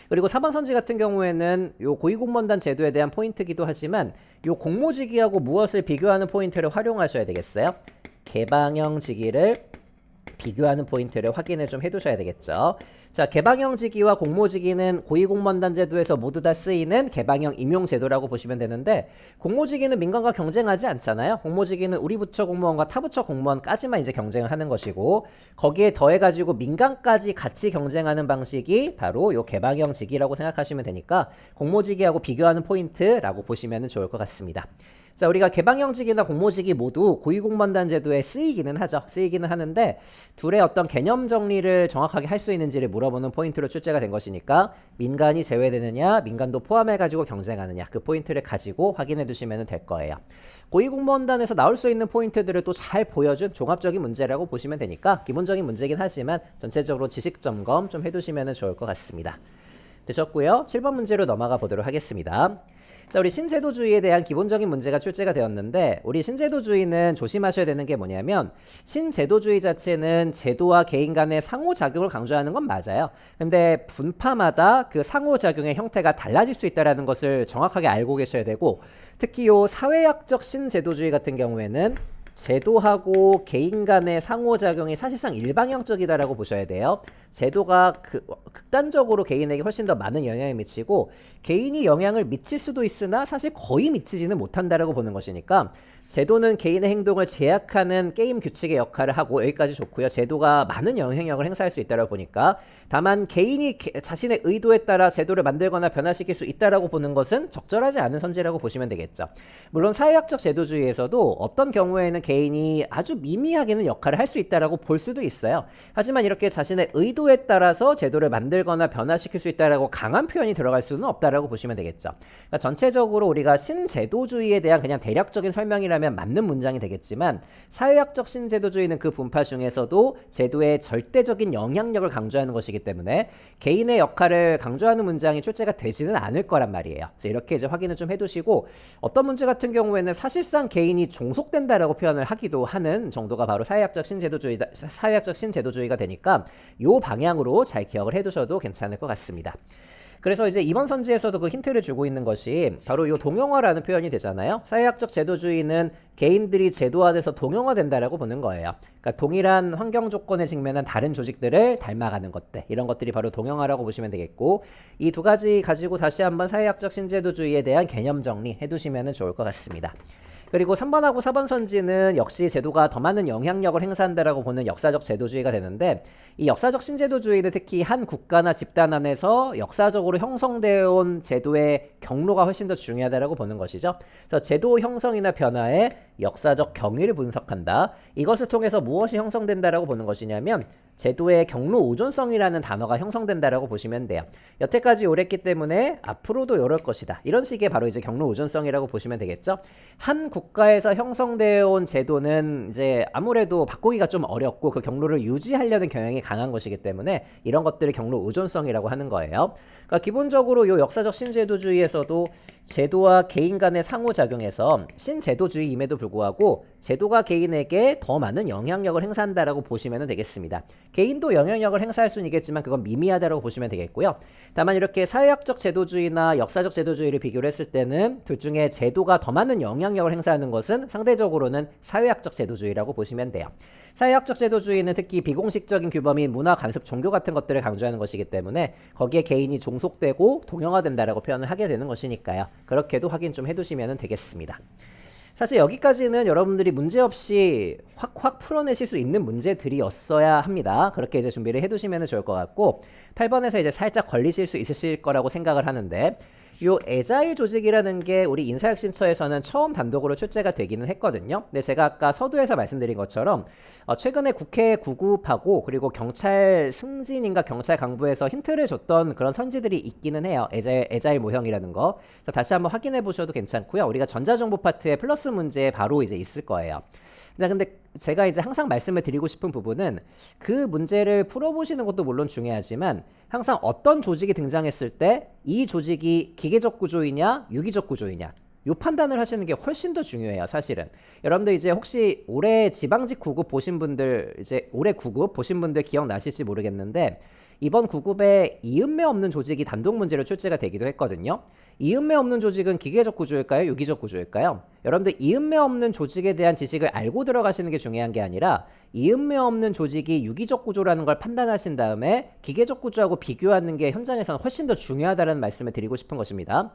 S1: 그리고 4번 선지 같은 경우에는 요 고위공무원단 제도에 대한 포인트기도 하지만 요 공모직위하고 무엇을 비교하는 포인트를 활용하셔야 되겠어요? 개방형 직위를 비교하는 포인트를 확인을 좀 해두셔야 되겠죠. 자, 개방형 직위와 공모직위는 고위공무원단 제도에서 모두 다 쓰이는 개방형 임용제도라고 보시면 되는데 공모직위는 민간과 경쟁하지 않잖아요. 공모직위는 우리 부처 공무원과 타 부처 공무원까지만 이제 경쟁을 하는 것이고 거기에 더해가지고 민간까지 같이 경쟁하는 방식이 바로 요 개방형 직위라고 생각하시면 되니까 공모직위하고 비교하는 포인트라고 보시면 좋을 것 같습니다. 자, 우리가 개방형직이나 공모직이 모두 고위공무원단 제도에 쓰이기는 하죠. 쓰이기는 하는데 둘의 어떤 개념 정리를 정확하게 할 수 있는지를 물어보는 포인트로 출제가 된 것이니까 민간이 제외되느냐, 민간도 포함해가지고 경쟁하느냐 그 포인트를 가지고 확인해 두시면 될 거예요. 고위공무원단에서 나올 수 있는 포인트들을 또 잘 보여준 종합적인 문제라고 보시면 되니까 기본적인 문제긴 하지만 전체적으로 지식 점검 좀 해두시면 좋을 것 같습니다. 되셨고요. 7번 문제로 넘어가 보도록 하겠습니다. 자, 우리 신제도주의에 대한 기본적인 문제가 출제가 되었는데 우리 신제도주의는 조심하셔야 되는 게 뭐냐면 신제도주의 자체는 제도와 개인 간의 상호작용을 강조하는 건 맞아요. 근데 분파마다 그 상호작용의 형태가 달라질 수 있다는 것을 정확하게 알고 계셔야 되고 특히 요 사회학적 신제도주의 같은 경우에는 제도하고 개인 간의 상호작용이 사실상 일방향적이다라고 보셔야 돼요. 제도가 극단적으로 개인에게 훨씬 더 많은 영향을 미치고 개인이 영향을 미칠 수도 있으나 사실 거의 미치지는 못한다라고 보는 것이니까 제도는 개인의 행동을 제약하는 게임 규칙의 역할을 하고 여기까지 좋고요. 제도가 많은 영향력을 행사할 수 있다고 보니까 다만 개인이 자신의 의도에 따라 제도를 만들거나 변화시킬 수 있다고 보는 것은 적절하지 않은 선지라고 보시면 되겠죠. 물론 사회학적 제도주의에서도 어떤 경우에는 개인이 아주 미미하게는 역할을 할 수 있다고 볼 수도 있어요. 하지만 이렇게 자신의 의도에 따라서 제도를 만들거나 변화시킬 수 있다고 강한 표현이 들어갈 수는 없다고 보시면 되겠죠. 그러니까 전체적으로 우리가 신제도주의에 대한 그냥 대략적인 설명이라면 맞는 문장이 되겠지만 사회학적 신제도주의는 그 분파 중에서도 제도의 절대적인 영향력을 강조하는 것이기 때문에 개인의 역할을 강조하는 문장이 출제가 되지는 않을 거란 말이에요. 그래서 이렇게 이제 확인을 좀 해두시고 어떤 문제 같은 경우에는 사실상 개인이 종속된다라고 표현을 하기도 하는 정도가 바로 사회학적 신제도주의가 되니까 이 방향으로 잘 기억을 해두셔도 괜찮을 것 같습니다. 그래서 이제 이번 선지에서도 그 힌트를 주고 있는 것이 바로 이 동형화라는 표현이 되잖아요. 사회학적 제도주의는 개인들이 제도화돼서 동형화된다라고 보는 거예요. 그러니까 동일한 환경 조건에 직면한 다른 조직들을 닮아가는 것들, 이런 것들이 바로 동형화라고 보시면 되겠고 이 두 가지 가지고 다시 한번 사회학적 신제도주의에 대한 개념 정리 해두시면 좋을 것 같습니다. 그리고 3번하고 4번 선지는 역시 제도가 더 많은 영향력을 행사한다라고 보는 역사적 제도주의가 되는데 이 역사적 신제도주의는 특히 한 국가나 집단 안에서 역사적으로 형성되어 온 제도의 경로가 훨씬 더 중요하다라고 보는 것이죠. 그래서 제도 형성이나 변화의 역사적 경위를 분석한다. 이것을 통해서 무엇이 형성된다라고 보는 것이냐면 제도의 경로 오존성이라는 단어가 형성된다라고 보시면 돼요. 여태까지 오랬기 때문에 앞으로도 이럴 것이다. 이런 식의 바로 이제 경로 오존성이라고 보시면 되겠죠. 한 국가에서 형성되어 온 제도는 이제 아무래도 바꾸기가 좀 어렵고 그 경로를 유지하려는 경향이 강한 것이기 때문에 이런 것들을 경로 오존성이라고 하는 거예요. 그러니까 기본적으로 이 역사적 신제도주의에서도 제도와 개인 간의 상호작용에서 신제도주의임에도 불구하고 제도가 개인에게 더 많은 영향력을 행사한다라고 보시면 되겠습니다. 개인도 영향력을 행사할 수는 있겠지만 그건 미미하다라고 보시면 되겠고요. 다만 이렇게 사회학적 제도주의나 역사적 제도주의를 비교를 했을 때는 둘 중에 제도가 더 많은 영향력을 행사하는 것은 상대적으로는 사회학적 제도주의라고 보시면 돼요. 사회학적 제도주의는 특히 비공식적인 규범인 문화, 관습, 종교 같은 것들을 강조하는 것이기 때문에 거기에 개인이 종속되고 동형화된다라고 표현을 하게 되는 것이니까요. 그렇게도 확인 좀 해두시면 되겠습니다. 사실 여기까지는 여러분들이 문제없이 확 풀어내실 수 있는 문제들이었어야 합니다. 그렇게 이제 준비를 해두시면 좋을 것 같고 8번에서 이제 살짝 걸리실 수 있으실 거라고 생각을 하는데 요 애자일 조직이라는 게 우리 인사혁신처에서는 처음 단독으로 출제가 되기는 했거든요. 근데 제가 아까 서두에서 말씀드린 것처럼 최근에 국회 구급하고 그리고 경찰 승진인가 경찰 강부에서 힌트를 줬던 그런 선지들이 있기는 해요. 애자일 모형이라는 거. 그래서 다시 한번 확인해 보셔도 괜찮고요. 우리가 전자정보 파트에 플러스 문제 바로 이제 있을 거예요. 근데 제가 이제 항상 말씀을 드리고 싶은 부분은 그 문제를 풀어보시는 것도 물론 중요하지만 항상 어떤 조직이 등장했을 때 이 조직이 기계적 구조이냐 유기적 구조이냐 요 판단을 하시는 게 훨씬 더 중요해요, 사실은. 여러분들 이제 혹시 올해 지방직 9급 보신 분들, 이제 올해 9급 보신 분들 기억나실지 모르겠는데 이번 9급에 이음매 없는 조직이 단독 문제로 출제가 되기도 했거든요. 이음매 없는 조직은 기계적 구조일까요? 유기적 구조일까요? 여러분들 이음매 없는 조직에 대한 지식을 알고 들어가시는 게 중요한 게 아니라 이음매 없는 조직이 유기적 구조라는 걸 판단하신 다음에 기계적 구조하고 비교하는 게 현장에서는 훨씬 더 중요하다는 말씀을 드리고 싶은 것입니다.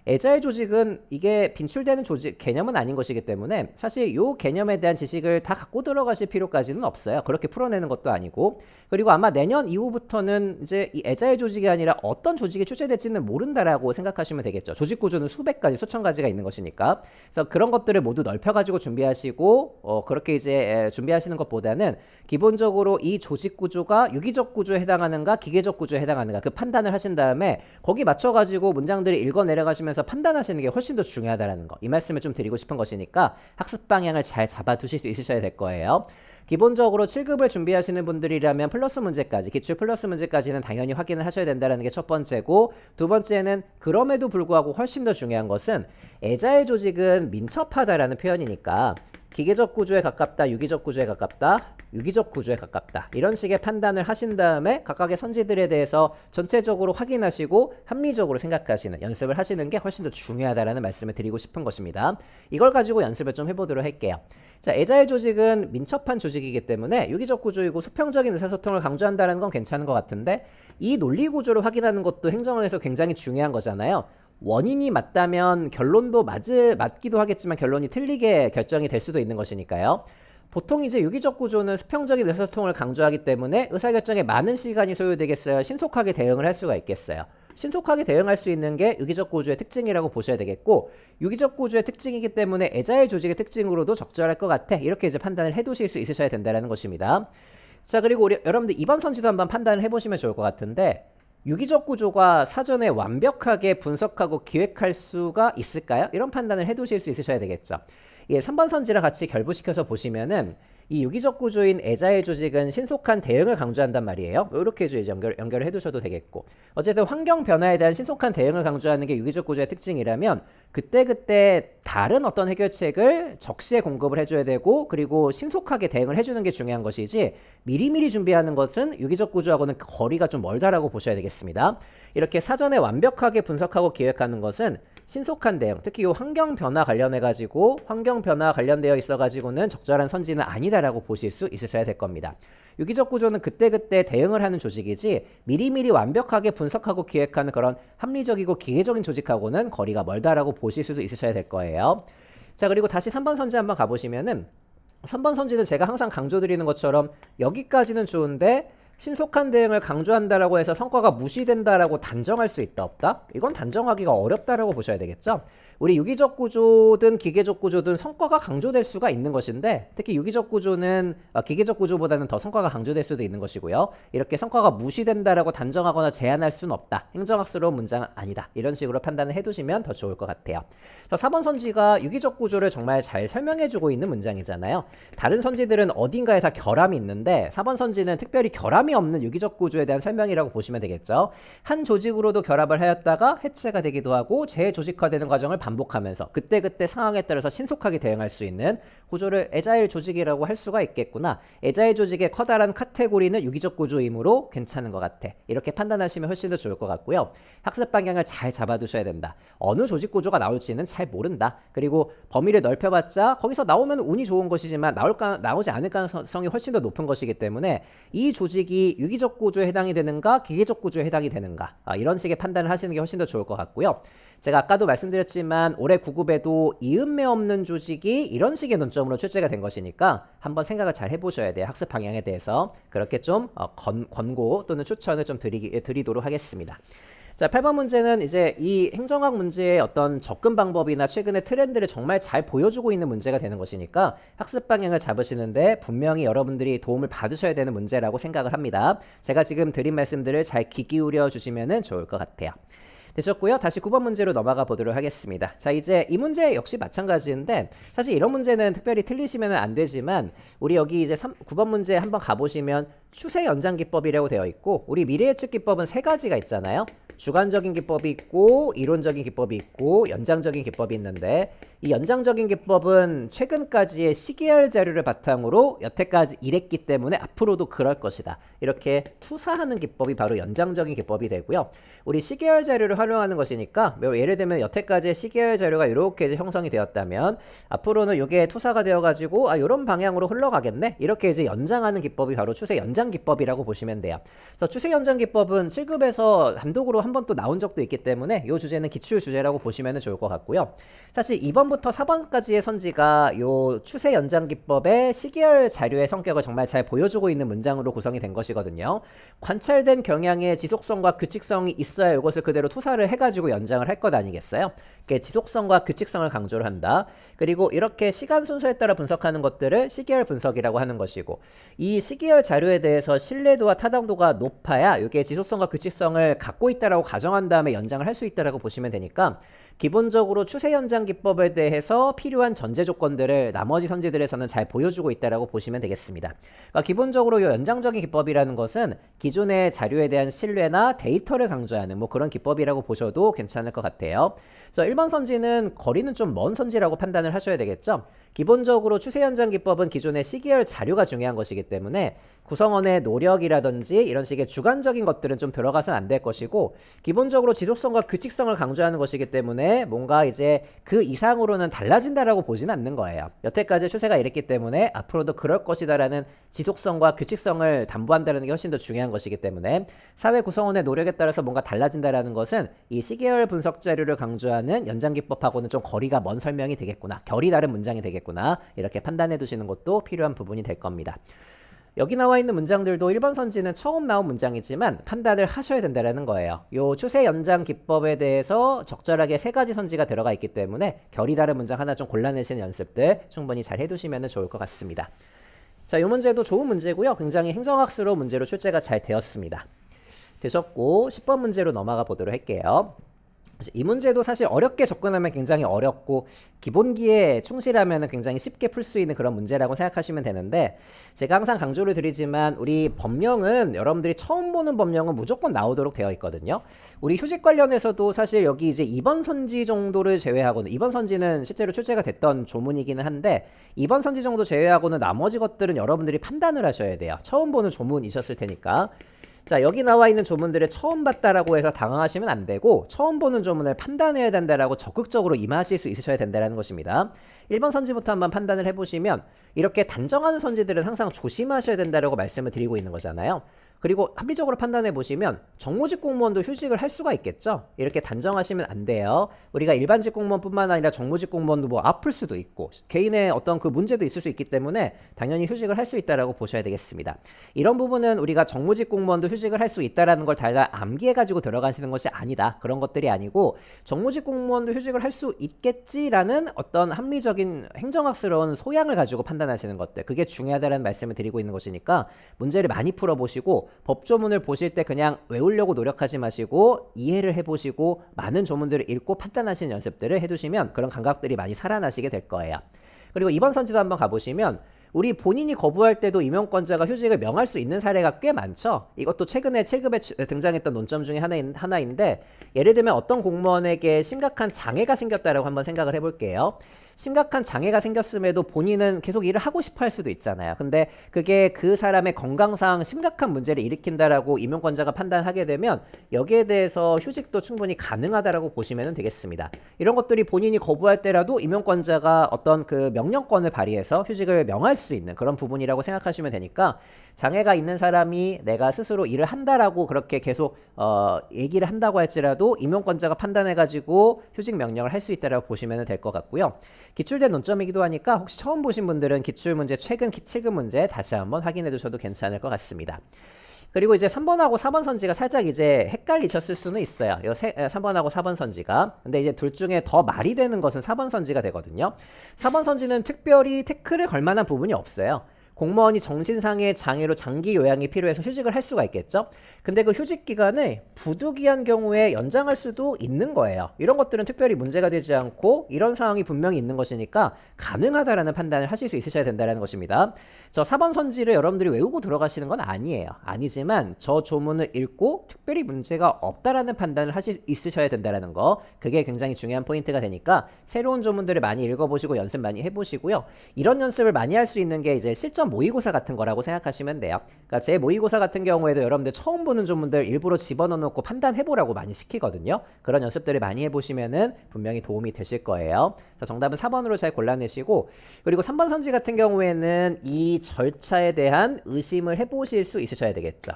S1: 애자일 조직은 이게 빈출되는 조직 개념은 아닌 것이기 때문에 사실 이 개념에 대한 지식을 다 갖고 들어가실 필요까지는 없어요. 그렇게 풀어내는 것도 아니고. 그리고 아마 내년 이후부터는 이제 이 애자일 조직이 아니라 어떤 조직이 출제될지는 모른다라고 생각하시면 되겠죠. 조직 구조는 수백 가지, 수천 가지가 있는 것이니까. 그래서 그런 것들을 모두 넓혀가지고 준비하시고 그렇게 이제 준비하시는 것보다는 기본적으로 이 조직 구조가 유기적 구조에 해당하는가 기계적 구조에 해당하는가 그 판단을 하신 다음에 거기 맞춰가지고 문장들을 읽어 내려가시면서 판단하시는 게 훨씬 더 중요하다는 거. 이 말씀을 좀 드리고 싶은 것이니까 학습 방향을 잘 잡아두실 수 있으셔야 될 거예요. 기본적으로 7급을 준비하시는 분들이라면 플러스 문제까지, 기출 플러스 문제까지는 당연히 확인을 하셔야 된다는 게 첫 번째고, 두 번째는 그럼에도 불구하고 훨씬 더 중요한 것은 애자일 조직은 민첩하다라는 표현이니까 기계적 구조에 가깝다, 유기적 구조에 가깝다, 유기적 구조에 가깝다 이런 식의 판단을 하신 다음에 각각의 선지들에 대해서 전체적으로 확인하시고 합리적으로 생각하시는 연습을 하시는 게 훨씬 더 중요하다라는 말씀을 드리고 싶은 것입니다. 이걸 가지고 연습을 좀 해보도록 할게요. 자, 애자일 조직은 민첩한 조직이기 때문에 유기적 구조이고 수평적인 의사소통을 강조한다는 건 괜찮은 것 같은데 이 논리 구조를 확인하는 것도 행정학에서 굉장히 중요한 거잖아요. 원인이 맞다면 결론도 맞기도 하겠지만 결론이 틀리게 결정이 될 수도 있는 것이니까요. 보통 이제 유기적 구조는 수평적인 의사소통을 강조하기 때문에 의사결정에 많은 시간이 소요되겠어요? 신속하게 대응을 할 수가 있겠어요? 신속하게 대응할 수 있는 게 유기적 구조의 특징이라고 보셔야 되겠고, 유기적 구조의 특징이기 때문에 애자일 조직의 특징으로도 적절할 것 같아. 이렇게 이제 판단을 해두실 수 있으셔야 된다는 것입니다. 자, 그리고 여러분들 이번 선지도 한번 판단을 해보시면 좋을 것 같은데, 유기적 구조가 사전에 완벽하게 분석하고 기획할 수가 있을까요? 이런 판단을 해두실 수 있으셔야 되겠죠. 예, 3번 선지랑 같이 결부시켜서 보시면은 이 유기적 구조인 애자일 조직은 신속한 대응을 강조한단 말이에요. 이렇게 이제 연결을 해두셔도 되겠고, 어쨌든 환경 변화에 대한 신속한 대응을 강조하는 게 유기적 구조의 특징이라면 그때그때 다른 어떤 해결책을 적시에 공급을 해줘야 되고, 그리고 신속하게 대응을 해주는 게 중요한 것이지 미리미리 준비하는 것은 유기적 구조하고는 거리가 좀 멀다라고 보셔야 되겠습니다. 이렇게 사전에 완벽하게 분석하고 기획하는 것은 신속한 대응, 특히 이 환경 변화 관련해 가지고 환경 변화 관련되어 있어 가지고는 적절한 선지는 아니다라고 보실 수 있으셔야 될 겁니다. 유기적 구조는 그때그때 대응을 하는 조직이지 미리미리 완벽하게 분석하고 기획하는 그런 합리적이고 기계적인 조직하고는 거리가 멀다라고 보실 수도 있으셔야 될 거예요. 자, 그리고 다시 3번 선지 한번 가보시면은 3번 선지는 제가 항상 강조드리는 것처럼 여기까지는 좋은데 신속한 대응을 강조한다라고 해서 성과가 무시된다라고 단정할 수 있다 없다? 이건 단정하기가 어렵다라고 보셔야 되겠죠. 우리 유기적 구조든 기계적 구조든 성과가 강조될 수가 있는 것인데 특히 유기적 구조는 기계적 구조보다는 더 성과가 강조될 수도 있는 것이고요. 이렇게 성과가 무시된다라고 단정하거나 제한할 수는 없다. 행정학스러운 문장은 아니다. 이런 식으로 판단을 해두시면 더 좋을 것 같아요. 4번 선지가 유기적 구조를 정말 잘 설명해주고 있는 문장이잖아요. 다른 선지들은 어딘가에 다 결함이 있는데 4번 선지는 특별히 결함이 없는 유기적 구조에 대한 설명이라고 보시면 되겠죠. 한 조직으로도 결합을 하였다가 해체가 되기도 하고 재조직화되는 과정을 반복하면서 그때그때 상황에 따라서 신속하게 대응할 수 있는 구조를 애자일 조직이라고 할 수가 있겠구나. 애자일 조직의 커다란 카테고리는 유기적 구조이므로 괜찮은 것 같아. 이렇게 판단하시면 훨씬 더 좋을 것 같고요. 학습 방향을 잘 잡아두셔야 된다. 어느 조직 구조가 나올지는 잘 모른다. 그리고 범위를 넓혀봤자 거기서 나오면 운이 좋은 것이지만 나오지 않을 가능성이 훨씬 더 높은 것이기 때문에 이 조직이 유기적 구조에 해당이 되는가 기계적 구조에 해당이 되는가 이런 식의 판단을 하시는 게 훨씬 더 좋을 것 같고요. 제가 아까도 말씀드렸지만 올해 9급에도 이음매 없는 조직이 이런 식의 논점으로 출제가 된 것이니까 한번 생각을 잘 해보셔야 돼요. 학습 방향에 대해서. 그렇게 좀 권고 또는 추천을 좀 드리도록 하겠습니다. 자, 8번 문제는 이제 이 행정학 문제의 어떤 접근 방법이나 최근의 트렌드를 정말 잘 보여주고 있는 문제가 되는 것이니까 학습 방향을 잡으시는데 분명히 여러분들이 도움을 받으셔야 되는 문제라고 생각을 합니다. 제가 지금 드린 말씀들을 잘 귀 기울여 주시면 좋을 것 같아요. 되셨고요. 다시 9번 문제로 넘어가 보도록 하겠습니다. 자, 이제 이 문제 역시 마찬가지인데 사실 이런 문제는 특별히 틀리시면 안 되지만 우리 여기 이제 9번 문제 한번 가보시면 추세 연장 기법이라고 되어 있고 우리 미래 예측 기법은 세 가지가 있잖아요. 주관적인 기법이 있고 이론적인 기법이 있고 연장적인 기법이 있는데 이 연장적인 기법은 최근까지의 시계열 자료를 바탕으로 여태까지 이랬기 때문에 앞으로도 그럴 것이다. 이렇게 투사하는 기법이 바로 연장적인 기법이 되고요. 우리 시계열 자료를 활용하는 것이니까 예를 들면 여태까지의 시계열 자료가 이렇게 이제 형성이 되었다면 앞으로는 이게 투사가 되어가지고 이런 방향으로 흘러가겠네. 이렇게 이제 연장하는 기법이 바로 추세 연장 기법이라고 보시면 돼요. 그래서 추세 연장 기법은 7급에서 단독으로 한 번 또 나온 적도 있기 때문에 이 주제는 기출 주제라고 보시면 좋을 것 같고요. 사실 2번부터 4번까지의 선지가 이 추세 연장 기법의 시계열 자료의 성격을 정말 잘 보여주고 있는 문장으로 구성이 된 것이거든요. 관찰된 경향의 지속성과 규칙성이 있어야 이것을 그대로 투사를 해가지고 연장을 할 것 아니겠어요? 지속성과 규칙성을 강조를 한다. 그리고 이렇게 시간 순서에 따라 분석하는 것들을 시계열 분석이라고 하는 것이고 이 시계열 자료에 대해서 신뢰도와 타당도가 높아야 이게 지속성과 규칙성을 갖고 있다라고 가정한 다음에 연장을 할 수 있다라고 보시면 되니까 기본적으로 추세 연장 기법에 대해서 필요한 전제 조건들을 나머지 선지들에서는 잘 보여주고 있다라고 보시면 되겠습니다. 그러니까 기본적으로 이 연장적인 기법이라는 것은 기존의 자료에 대한 신뢰나 데이터를 강조하는 뭐 그런 기법이라고 보셔도 괜찮을 것 같아요. 그래서 1번 선지는 거리는 좀 먼 선지라고 판단을 하셔야 되겠죠. 기본적으로 추세 연장 기법은 기존의 시계열 자료가 중요한 것이기 때문에 구성원의 노력이라든지 이런 식의 주관적인 것들은 좀 들어가서는 안 될 것이고 기본적으로 지속성과 규칙성을 강조하는 것이기 때문에 뭔가 이제 그 이상으로는 달라진다라고 보지는 않는 거예요. 여태까지 추세가 이랬기 때문에 앞으로도 그럴 것이다라는 지속성과 규칙성을 담보한다는 게 훨씬 더 중요한 것이기 때문에 사회 구성원의 노력에 따라서 뭔가 달라진다라는 것은 이 시계열 분석 자료를 강조하는 연장 기법하고는 좀 거리가 먼 설명이 되겠구나. 결이 다른 문장이 되겠구나. 이렇게 판단해 두시는 것도 필요한 부분이 될 겁니다. 여기 나와 있는 문장들도 1번 선지는 처음 나온 문장이지만 판단을 하셔야 된다는 거예요. 요 추세 연장 기법에 대해서 적절하게 세 가지 선지가 들어가 있기 때문에 결이 다른 문장 하나 좀 골라내시는 연습들 충분히 잘 해두시면 좋을 것 같습니다. 자, 이 문제도 좋은 문제고요. 굉장히 행정학스러운 문제로 출제가 잘 되었습니다. 되셨고 10번 문제로 넘어가 보도록 할게요. 이 문제도 사실 어렵게 접근하면 굉장히 어렵고 기본기에 충실하면 굉장히 쉽게 풀 수 있는 그런 문제라고 생각하시면 되는데 제가 항상 강조를 드리지만 우리 법령은 여러분들이 처음 보는 법령은 무조건 나오도록 되어 있거든요. 우리 휴직 관련해서도 사실 여기 이제 2번 선지 정도를 제외하고는 2번 선지는 실제로 출제가 됐던 조문이기는 한데 2번 선지 정도 제외하고는 나머지 것들은 여러분들이 판단을 하셔야 돼요. 처음 보는 조문이셨을 테니까. 자, 여기 나와 있는 조문들을 처음 봤다라고 해서 당황하시면 안 되고 처음 보는 조문을 판단해야 된다라고 적극적으로 임하실 수 있으셔야 된다는 것입니다. 1번 선지부터 한번 판단을 해보시면 이렇게 단정하는 선지들은 항상 조심하셔야 된다라고 말씀을 드리고 있는 거잖아요. 그리고 합리적으로 판단해 보시면 정무직 공무원도 휴직을 할 수가 있겠죠. 이렇게 단정하시면 안 돼요. 우리가 일반직 공무원뿐만 아니라 정무직 공무원도 뭐 아플 수도 있고 개인의 어떤 그 문제도 있을 수 있기 때문에 당연히 휴직을 할 수 있다라고 보셔야 되겠습니다. 이런 부분은 우리가 정무직 공무원도 휴직을 할 수 있다라는 걸 다 암기해 가지고 들어가시는 것이 아니다. 그런 것들이 아니고 정무직 공무원도 휴직을 할 수 있겠지라는 어떤 합리적인 행정학스러운 소양을 가지고 판단하시는 것들, 그게 중요하다는 말씀을 드리고 있는 것이니까 문제를 많이 풀어보시고 법조문을 보실 때 그냥 외우려고 노력하지 마시고 이해를 해보시고 많은 조문들을 읽고 판단하시는 연습들을 해두시면 그런 감각들이 많이 살아나시게 될 거예요. 그리고 이번 선지도 한번 가보시면 우리 본인이 거부할 때도 임용권자가 휴직을 명할 수 있는 사례가 꽤 많죠. 이것도 최근에 7급에 등장했던 논점 중에 하나인데 예를 들면 어떤 공무원에게 심각한 장애가 생겼다라고 한번 생각을 해볼게요. 심각한 장애가 생겼음에도 본인은 계속 일을 하고 싶어 할 수도 있잖아요. 근데 그게 그 사람의 건강상 심각한 문제를 일으킨다라고 임용권자가 판단하게 되면 여기에 대해서 휴직도 충분히 가능하다라고 보시면 되겠습니다. 이런 것들이 본인이 거부할 때라도 임용권자가 어떤 그 명령권을 발휘해서 휴직을 명할 수 있는 그런 부분이라고 생각하시면 되니까 장애가 있는 사람이 내가 스스로 일을 한다라고 그렇게 계속 얘기를 한다고 할지라도 임용권자가 판단해가지고 휴직 명령을 할 수 있다라고 보시면 될 것 같고요. 기출된 논점이기도 하니까 혹시 처음 보신 분들은 기출문제 최근 7급 문제 다시 한번 확인해 두셔도 괜찮을 것 같습니다. 그리고 이제 3번하고 4번 선지가 살짝 이제 헷갈리셨을 수는 있어요. 3번하고 4번 선지가. 근데 이제 둘 중에 더 말이 되는 것은 4번 선지가 되거든요. 4번 선지는 특별히 태클을 걸 만한 부분이 없어요. 공무원이 정신상의 장애로 장기 요양이 필요해서 휴직을 할 수가 있겠죠. 근데 그 휴직 기간을 부득이한 경우에 연장할 수도 있는 거예요. 이런 것들은 특별히 문제가 되지 않고 이런 상황이 분명히 있는 것이니까 가능하다라는 판단을 하실 수 있으셔야 된다는 것입니다. 저 4번 선지를 여러분들이 외우고 들어가시는 건 아니에요. 아니지만 저 조문을 읽고 특별히 문제가 없다라는 판단을 하실 수 있으셔야 된다는 거, 그게 굉장히 중요한 포인트가 되니까 새로운 조문들을 많이 읽어보시고 연습 많이 해보시고요. 이런 연습을 많이 할 수 있는 게 이제 실전 모의고사 같은 거라고 생각하시면 돼요. 그러니까 제 모의고사 같은 경우에도 여러분들 처음 보는 조문들 일부러 집어넣어 놓고 판단해보라고 많이 시키거든요. 그런 연습들을 많이 해보시면은 분명히 도움이 되실 거예요. 정답은 4번으로 잘 골라내시고, 그리고 3번 선지 같은 경우에는 이 절차에 대한 의심을 해보실 수 있으셔야 되겠죠.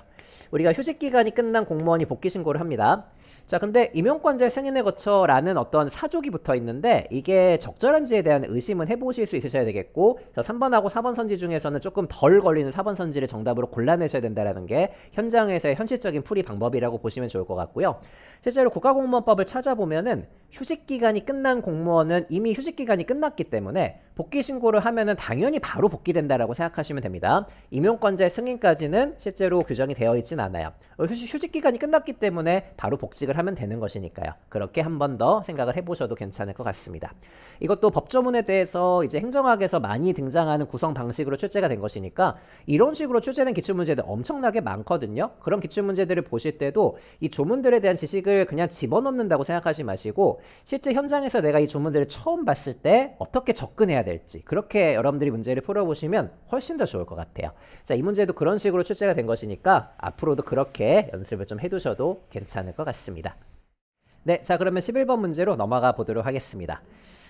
S1: 우리가 휴직 기간이 끝난 공무원이 복귀 신고를 합니다. 자, 근데 임용권자 승인을 거쳐라는 어떤 사족이 붙어 있는데 이게 적절한지에 대한 의심은 해보실 수 있으셔야 되겠고, 3번하고 4번 선지 중에서는 조금 덜 걸리는 4번 선지를 정답으로 골라내셔야 된다는 게 현장에서의 현실적인 풀이 방법이라고 보시면 좋을 것 같고요. 실제로 국가공무원법을 찾아보면은 휴직기간이 끝난 공무원은 이미 휴직기간이 끝났기 때문에 복귀 신고를 하면은 당연히 바로 복귀된다라고 생각하시면 됩니다. 임용권자의 승인까지는 실제로 규정이 되어 있진 않아요. 휴직기간이 끝났기 때문에 바로 복직을 하면 되는 것이니까요. 그렇게 한 번 더 생각을 해보셔도 괜찮을 것 같습니다. 이것도 법조문에 대해서 이제 행정학에서 많이 등장하는 구성 방식으로 출제가 된 것이니까 이런 식으로 출제된 기출문제들 엄청나게 많거든요. 그런 기출문제들을 보실 때도 이 조문들에 대한 지식을 그냥 집어넣는다고 생각하지 마시고 실제 현장에서 내가 이 조문들을 처음 봤을 때 어떻게 접근해야 될지 그렇게 여러분들이 문제를 풀어보시면 훨씬 더 좋을 것 같아요. 자, 이 문제도 그런 식으로 출제가 된 것이니까 앞으로도 그렇게 연습을 좀 해두셔도 괜찮을 것 같습니다. 네, 자 그러면 11번 문제로 넘어가 보도록 하겠습니다.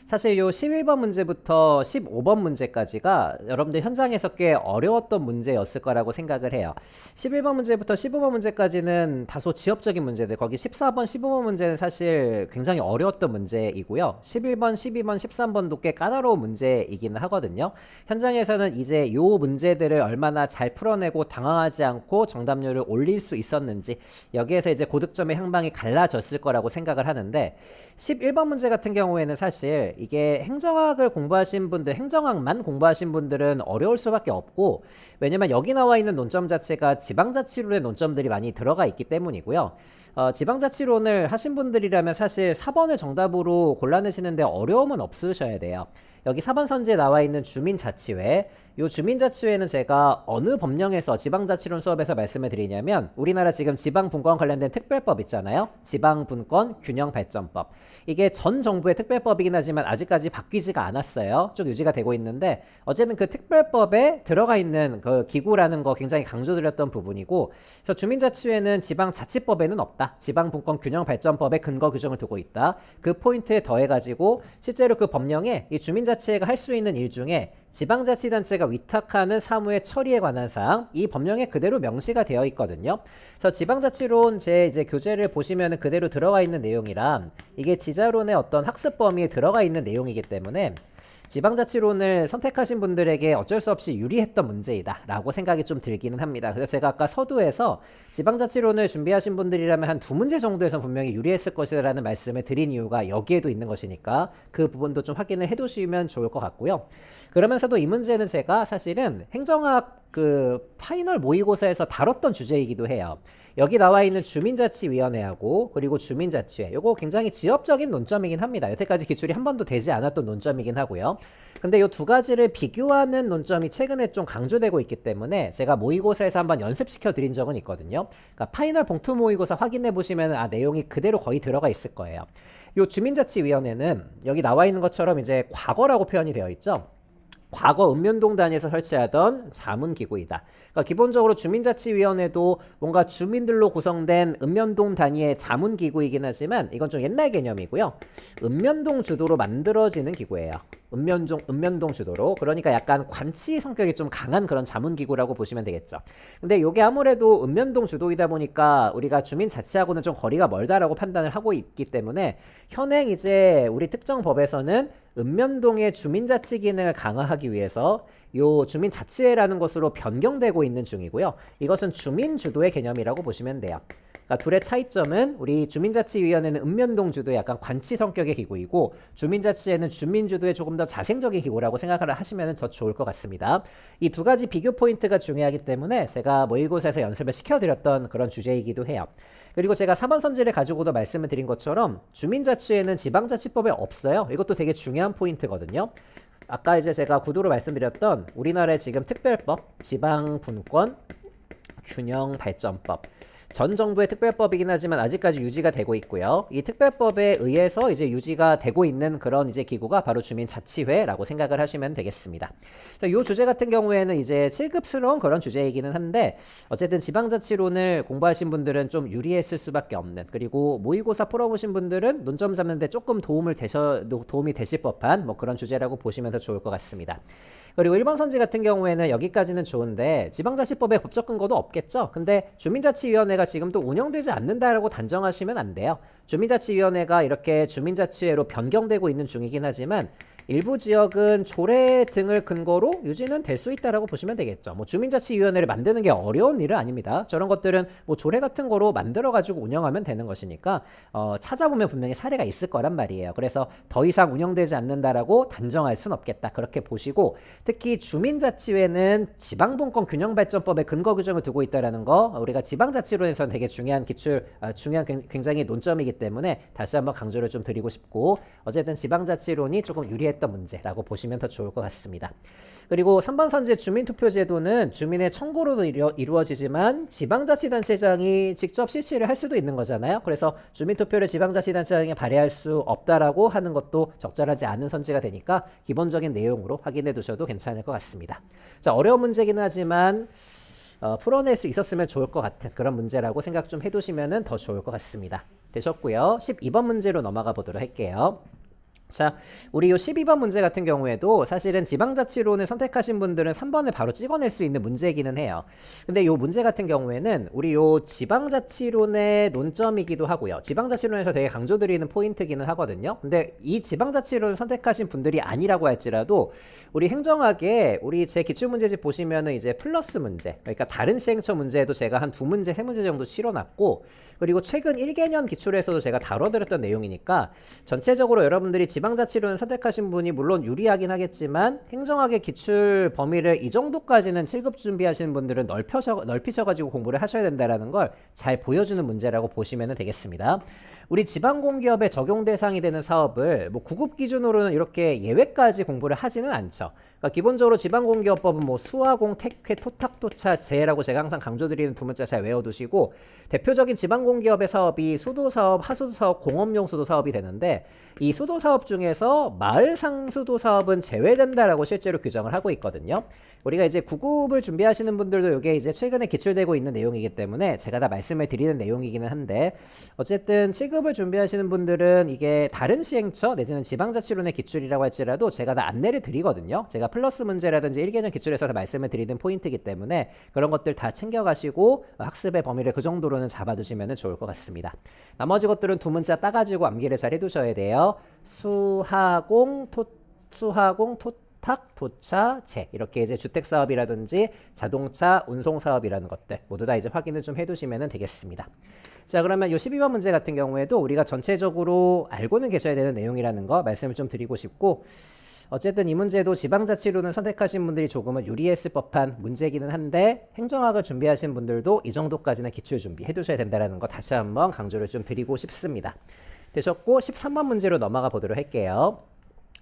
S1: 사실 요 11번 문제부터 15번 문제까지가 여러분들 현장에서 꽤 어려웠던 문제였을 거라고 생각을 해요. 11번 문제부터 15번 문제까지는 다소 지엽적인 문제들, 거기 14번, 15번 문제는 사실 굉장히 어려웠던 문제이고요. 11번, 12번, 13번도 꽤 까다로운 문제이기는 하거든요. 현장에서는 이제 요 문제들을 얼마나 잘 풀어내고 당황하지 않고 정답률을 올릴 수 있었는지 여기에서 이제 고득점의 향방이 갈라졌을 거라고 생각을 하는데 11번 문제 같은 경우에는 사실 이게 행정학을 공부하신 분들, 행정학만 공부하신 분들은 어려울 수밖에 없고, 왜냐면 여기 나와 있는 논점 자체가 지방자치론의 논점들이 많이 들어가 있기 때문이고요. 지방자치론을 하신 분들이라면 사실 4번을 정답으로 골라내시는데 어려움은 없으셔야 돼요. 여기 4번 선지에 나와 있는 주민자치회, 이 주민자치회는 제가 어느 법령에서 지방자치론 수업에서 말씀을 드리냐면 우리나라 지금 지방분권 관련된 특별법 있잖아요. 지방분권 균형발전법. 이게 전 정부의 특별법이긴 하지만 아직까지 바뀌지가 않았어요. 쭉 유지가 되고 있는데 어쨌든 그 특별법에 들어가 있는 그 기구라는 거 굉장히 강조드렸던 부분이고, 그래서 주민자치회는 지방자치법에는 없다. 지방분권 균형발전법에 근거 규정을 두고 있다. 그 포인트에 더해가지고 실제로 그 법령에 이 주민자치회가 할 수 있는 일 중에 지방자치단체가 위탁하는 사무의 처리에 관한 사항, 이 법령에 그대로 명시가 되어 있거든요. 그래서 지방자치론 제 이제 교재를 보시면 그대로 들어가 있는 내용이라 이게 지자론의 어떤 학습 범위에 들어가 있는 내용이기 때문에 지방자치론을 선택하신 분들에게 어쩔 수 없이 유리했던 문제이다 라고 생각이 좀 들기는 합니다. 그래서 제가 아까 서두에서 지방자치론을 준비하신 분들이라면 한 2문제 정도에선 분명히 유리했을 것이라는 말씀을 드린 이유가 여기에도 있는 것이니까 그 부분도 좀 확인을 해두시면 좋을 것 같고요. 그러면서도 이 문제는 제가 사실은 행정학 그 파이널 모의고사에서 다뤘던 주제이기도 해요. 여기 나와 있는 주민자치위원회하고 그리고 주민자치회, 이거 굉장히 지엽적인 논점이긴 합니다. 여태까지 기출이 한 번도 되지 않았던 논점이긴 하고요. 근데 이 두 가지를 비교하는 논점이 최근에 좀 강조되고 있기 때문에 제가 모의고사에서 한번 연습시켜 드린 적은 있거든요. 그러니까 파이널 봉투 모의고사 확인해 보시면 내용이 그대로 거의 들어가 있을 거예요. 이 주민자치위원회는 여기 나와 있는 것처럼 이제 과거라고 표현이 되어 있죠. 과거 읍면동 단위에서 설치하던 자문기구이다. 그러니까 기본적으로 주민자치위원회도 뭔가 주민들로 구성된 읍면동 단위의 자문기구이긴 하지만 이건 좀 옛날 개념이고요. 읍면동 주도로 만들어지는 기구예요. 읍면동 주도로. 그러니까 약간 관치 성격이 좀 강한 그런 자문기구라고 보시면 되겠죠. 근데 이게 아무래도 읍면동 주도이다 보니까 우리가 주민자치하고는 좀 거리가 멀다라고 판단을 하고 있기 때문에 현행 이제 우리 특정 법에서는 읍면동의 주민자치 기능을 강화하기 위해서 요 주민자치회라는 것으로 변경되고 있는 중이고요. 이것은 주민주도의 개념이라고 보시면 돼요. 그러니까 그러니까 둘의 차이점은 우리 주민자치위원회는 읍면동주도의 약간 관치 성격의 기구이고 주민자치회는 주민주도의 조금 더 자생적인 기구라고 생각을 하시면 더 좋을 것 같습니다. 이 두 가지 비교 포인트가 중요하기 때문에 제가 모의고사에서 연습을 시켜드렸던 그런 주제이기도 해요. 그리고 제가 4번 선지를 가지고도 말씀을 드린 것처럼 주민자치회는 지방자치법에 없어요. 이것도 되게 중요한 포인트거든요. 아까 이제 제가 구도로 말씀드렸던 우리나라의 지금 특별법, 지방분권, 균형발전법 전 정부의 특별법이긴 하지만 아직까지 유지가 되고 있고요. 이 특별법에 의해서 이제 유지가 되고 있는 그런 이제 기구가 바로 주민자치회라고 생각을 하시면 되겠습니다. 이 주제 같은 경우에는 이제 7급스러운 그런 주제이기는 한데 어쨌든 지방자치론을 공부하신 분들은 좀 유리했을 수밖에 없는 그리고 모의고사 풀어보신 분들은 논점 잡는데 조금 도움이 되실 법한 뭐 그런 주제라고 보시면 더 좋을 것 같습니다. 그리고 1번 선지 같은 경우에는 여기까지는 좋은데 지방자치법에 법적 근거도 없겠죠. 근데 주민자치위원회가 지금 또 운영되지 않는다라고 단정하시면 안 돼요. 주민자치위원회가 이렇게 주민자치회로 변경되고 있는 중이긴 하지만 일부 지역은 조례 등을 근거로 유지는 될 수 있다라고 보시면 되겠죠. 뭐 주민자치위원회를 만드는 게 어려운 일은 아닙니다. 저런 것들은 뭐 조례 같은 거로 만들어 가지고 운영하면 되는 것이니까 찾아보면 분명히 사례가 있을 거란 말이에요. 그래서 더 이상 운영되지 않는다라고 단정할 순 없겠다. 그렇게 보시고 특히 주민자치회는 지방분권 균형발전법에 근거 규정을 두고 있다라는 거 우리가 지방자치론에서는 되게 중요한 굉장히 논점이기 때문에 다시 한번 강조를 좀 드리고 싶고 어쨌든 지방자치론이 조금 유리했던 문제라고 보시면 더 좋을 것 같습니다. 그리고 3번 선지 주민투표제도는 주민의 청구로도 이루어지지만 지방자치단체장이 직접 실시를 할 수도 있는 거잖아요. 그래서 주민투표를 지방자치단체장이 발의할 수 없다라고 하는 것도 적절하지 않은 선지가 되니까 기본적인 내용으로 확인해 두셔도 괜찮을 것 같습니다. 자, 어려운 문제긴 하지만 풀어낼 수 있었으면 좋을 것 같은 그런 문제라고 생각 좀 해두시면 더 좋을 것 같습니다. 되셨고요. 12번 문제로 넘어가 보도록 할게요. 자, 우리 요 12번 문제 같은 경우에도 사실은 지방자치론을 선택하신 분들은 3번을 바로 찍어낼 수 있는 문제이기는 해요. 근데 요 문제 같은 경우에는 우리 요 지방자치론의 논점이기도 하고요. 지방자치론에서 되게 강조드리는 포인트기는 하거든요. 근데 이 지방자치론을 선택하신 분들이 아니라고 할지라도 우리 행정학에 우리 제 기출문제집 보시면은 이제 플러스 문제, 그러니까 다른 시행처 문제에도 제가 한 2문제, 3문제 정도 실어놨고 그리고 최근 1개년 기출에서도 제가 다뤄드렸던 내용이니까 전체적으로 여러분들이 지방자치론을 선택하신 분이 물론 유리하긴 하겠지만 행정학의 기출 범위를 이 정도까지는 7급 준비하시는 분들은 넓히셔가지고 공부를 하셔야 된다는 걸 잘 보여주는 문제라고 보시면 되겠습니다. 우리 지방공기업의 적용 대상이 되는 사업을 뭐 9급 기준으로는 이렇게 예외까지 공부를 하지는 않죠. 그러니까 기본적으로 지방공기업법은 뭐 수화공, 택회, 토탁토차, 재라고 제가 항상 강조드리는 두 문자 잘 외워두시고 대표적인 지방공기업의 사업이 수도사업, 하수도사업, 공업용 수도사업이 되는데 이 수도사업 중에서 마을상수도사업은 제외된다라고 실제로 규정을 하고 있거든요. 우리가 이제 9급을 준비하시는 분들도 이게 이제 최근에 기출되고 있는 내용이기 때문에 제가 다 말씀을 드리는 내용이기는 한데 어쨌든 7급을 준비하시는 분들은 이게 다른 시행처 내지는 지방자치론의 기출이라고 할지라도 제가 다 안내를 드리거든요. 제가 플러스 문제라든지 1개년 기출에서 다 말씀을 드리는 포인트이기 때문에 그런 것들 다 챙겨가시고 학습의 범위를 그 정도로는 잡아두시면 좋을 것 같습니다. 나머지 것들은 두 문자 따가지고 암기를 잘 해두셔야 돼요. 수하공, 토탁, 도차, 재 이렇게 이제 주택사업이라든지 자동차, 운송사업이라는 것들 모두 다 이제 확인을 좀 해두시면 되겠습니다. 자, 그러면 이 12번 문제 같은 경우에도 우리가 전체적으로 알고는 계셔야 되는 내용이라는 거 말씀을 좀 드리고 싶고 어쨌든 이 문제도 지방자치론을 선택하신 분들이 조금은 유리했을 법한 문제이기는 한데 행정학을 준비하신 분들도 이 정도까지는 기출 준비해 두셔야 된다는 거 다시 한번 강조를 좀 드리고 싶습니다. 되셨고 13번 문제로 넘어가 보도록 할게요.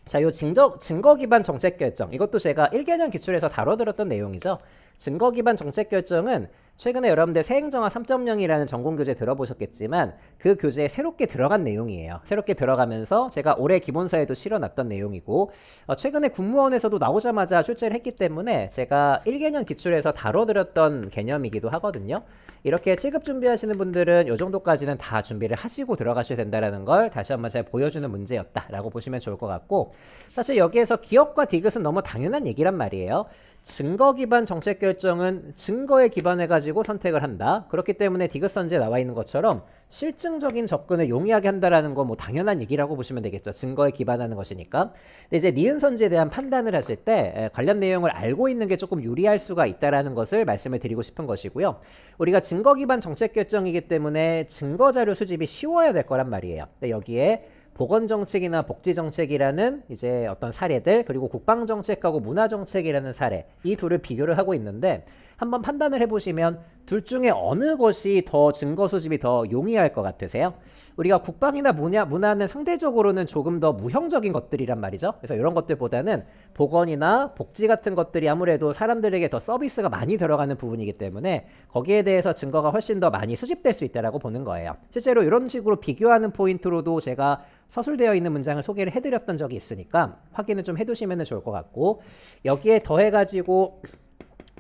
S1: 자, 요 증거 기반 정책 결정 이것도 제가 1개년 기출에서 다뤄드렸던 내용이죠. 증거 기반 정책 결정은 최근에 여러분들 새행정학 3.0이라는 전공 교재 들어보셨겠지만 그 교재에 새롭게 들어간 내용이에요. 새롭게 들어가면서 제가 올해 기본서에도 실어놨던 내용이고 최근에 국무원에서도 나오자마자 출제를 했기 때문에 제가 1개년 기출에서 다뤄드렸던 개념이기도 하거든요. 이렇게 7급 준비하시는 분들은 이 정도까지는 다 준비를 하시고 들어가셔야 된다는 걸 다시 한번 잘 보여주는 문제였다라고 보시면 좋을 것 같고 사실 여기에서 기업과 디귿은 너무 당연한 얘기란 말이에요. 증거 기반 정책 결정은 증거에 기반해가지고 선택을 한다. 그렇기 때문에 디귿 선지에 나와 있는 것처럼 실증적인 접근을 용이하게 한다라는 거 뭐 당연한 얘기라고 보시면 되겠죠. 증거에 기반하는 것이니까. 근데 이제 니은 선지에 대한 판단을 하실 때 관련 내용을 알고 있는 게 조금 유리할 수가 있다라는 것을 말씀을 드리고 싶은 것이고요. 우리가 증거 기반 정책 결정이기 때문에 증거 자료 수집이 쉬워야 될 거란 말이에요. 근데 여기에 보건정책이나 복지정책이라는 이제 어떤 사례들, 그리고 국방정책하고 문화정책이라는 사례, 이 둘을 비교를 하고 있는데 한번 판단을 해보시면 둘 중에 어느 것이 더 증거 수집이 더 용이할 것 같으세요? 우리가 국방이나 문화는 상대적으로는 조금 더 무형적인 것들이란 말이죠. 그래서 이런 것들보다는 보건이나 복지 같은 것들이 아무래도 사람들에게 더 서비스가 많이 들어가는 부분이기 때문에 거기에 대해서 증거가 훨씬 더 많이 수집될 수 있다고 보는 거예요. 실제로 이런 식으로 비교하는 포인트로도 제가 서술되어 있는 문장을 소개를 해드렸던 적이 있으니까 확인을 좀 해두시면 좋을 것 같고, 여기에 더해가지고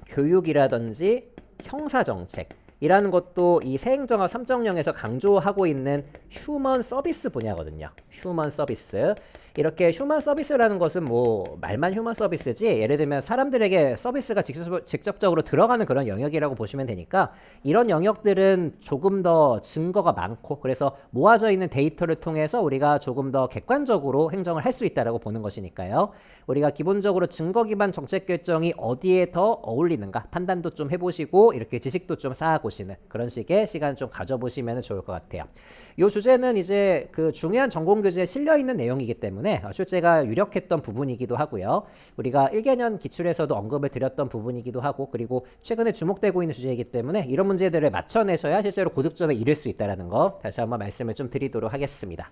S1: 교육이라든지 형사정책이라는 것도 이 새행정학 3.0에서 강조하고 있는 휴먼 서비스 분야거든요. 휴먼 서비스. 이렇게 휴먼 서비스라는 것은 뭐 말만 휴먼 서비스지, 예를 들면 사람들에게 서비스가 직접적으로 들어가는 그런 영역이라고 보시면 되니까 이런 영역들은 조금 더 증거가 많고, 그래서 모아져 있는 데이터를 통해서 우리가 조금 더 객관적으로 행정을 할 수 있다고 보는 것이니까요. 우리가 기본적으로 증거 기반 정책 결정이 어디에 더 어울리는가 판단도 좀 해보시고 이렇게 지식도 좀 쌓아보시는 그런 식의 시간 좀 가져보시면 좋을 것 같아요. 이 주제는 이제 그 중요한 전공 교재에 실려 있는 내용이기 때문에 출제가 유력했던 부분이기도 하고요. 우리가 1개년 기출에서도 언급을 드렸던 부분이기도 하고, 그리고 최근에 주목되고 있는 주제이기 때문에 이런 문제들을 맞춰내셔야 실제로 고득점에 이를 수 있다는 거 다시 한번 말씀을 좀 드리도록 하겠습니다.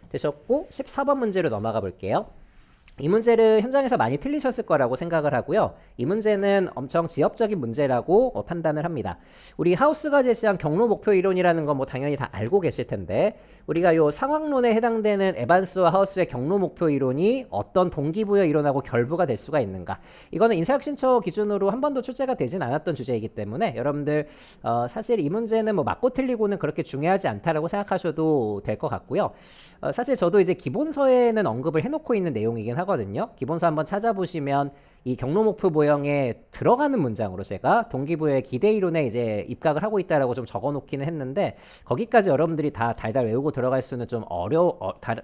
S1: 되셨고 14번 문제로 넘어가 볼게요. 이 문제를 현장에서 많이 틀리셨을 거라고 생각을 하고요. 이 문제는 엄청 지엽적인 문제라고 판단을 합니다. 우리 하우스가 제시한 경로 목표 이론이라는 건 뭐 당연히 다 알고 계실 텐데, 우리가 요 상황론에 해당되는 에반스와 하우스의 경로 목표 이론이 어떤 동기부여 이론하고 결부가 될 수가 있는가? 이거는 인사혁신처 기준으로 한 번도 출제가 되진 않았던 주제이기 때문에 여러분들 사실 이 문제는 뭐 맞고 틀리고는 그렇게 중요하지 않다라고 생각하셔도 될 것 같고요. 사실 저도 이제 기본서에는 언급을 해놓고 있는 내용이긴 하거든요. 기본서 한번 찾아보시면 이 경로 목표 모형에 들어가는 문장으로 제가 동기부여의 기대 이론에 이제 입각을 하고 있다라고 좀 적어놓기는 했는데, 거기까지 여러분들이 다 달달 외우고 들어갈 수는 좀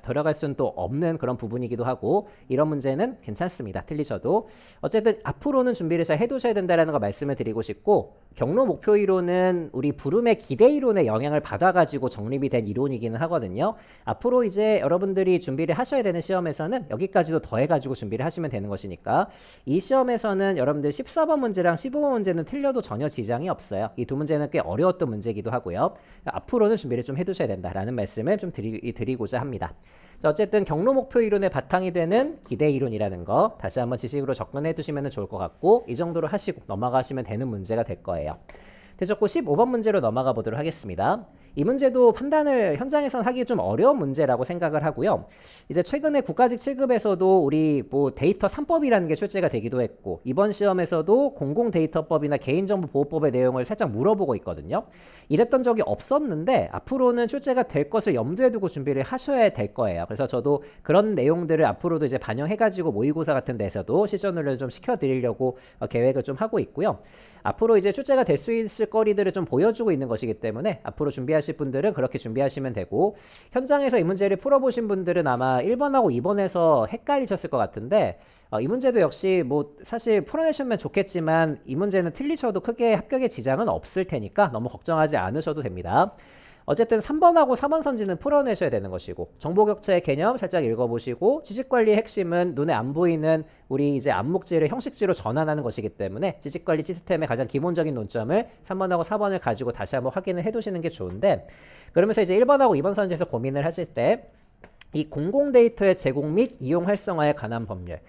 S1: 들어갈 수는 또 없는 그런 부분이기도 하고, 이런 문제는 괜찮습니다. 틀리셔도. 어쨌든 앞으로는 준비를 잘 해두셔야 된다라는 거 말씀을 드리고 싶고, 경로 목표 이론은 우리 부름의 기대 이론의 영향을 받아가지고 정립이 된 이론이기는 하거든요. 앞으로 이제 여러분들이 준비를 하셔야 되는 시험에서는 여기까지도 더해가지고 준비를 하시면 되는 것이니까, 이 시험에서는 여러분들 14번 문제랑 15번 문제는 틀려도 전혀 지장이 없어요. 이 두 문제는 꽤 어려웠던 문제이기도 하고요. 앞으로는 준비를 좀 해두셔야 된다라는 말씀을 좀 드리고자 합니다. 자, 어쨌든 경로 목표 이론의 바탕이 되는 기대 이론이라는 거 다시 한번 지식으로 접근해 두시면 좋을 것 같고, 이 정도로 하시고 넘어가시면 되는 문제가 될 거예요. 되셨고 15번 문제로 넘어가 보도록 하겠습니다. 이 문제도 판단을 현장에선 하기 좀 어려운 문제라고 생각을 하고요. 이제 최근에 국가직 7급에서도 우리 뭐 데이터 3법이라는 게 출제가 되기도 했고, 이번 시험에서도 공공데이터법이나 개인정보보호법의 내용을 살짝 물어보고 있거든요. 이랬던 적이 없었는데 앞으로는 출제가 될 것을 염두에 두고 준비를 하셔야 될 거예요. 그래서 저도 그런 내용들을 앞으로도 이제 반영해가지고 모의고사 같은 데서도 실전을 좀 시켜드리려고 계획을 좀 하고 있고요. 앞으로 이제 출제가 될 수 있을 거리들을 좀 보여주고 있는 것이기 때문에 앞으로 준비하실 분들은 그렇게 준비하시면 되고, 현장에서 이 문제를 풀어보신 분들은 아마 1번하고 2번에서 헷갈리셨을 것 같은데, 이 문제도 역시 뭐 사실 풀어내시면 좋겠지만 이 문제는 틀리셔도 크게 합격에 지장은 없을 테니까 너무 걱정하지 않으셔도 됩니다. 어쨌든 3번하고 4번 선지는 풀어내셔야 되는 것이고, 정보격차의 개념 살짝 읽어보시고, 지식관리의 핵심은 눈에 안 보이는 우리 이제 암묵지를 형식지로 전환하는 것이기 때문에 지식관리 시스템의 가장 기본적인 논점을 3번하고 4번을 가지고 다시 한번 확인을 해두시는 게 좋은데, 그러면서 이제 1번하고 2번 선지에서 고민을 하실 때 이 공공데이터의 제공 및 이용 활성화에 관한 법률,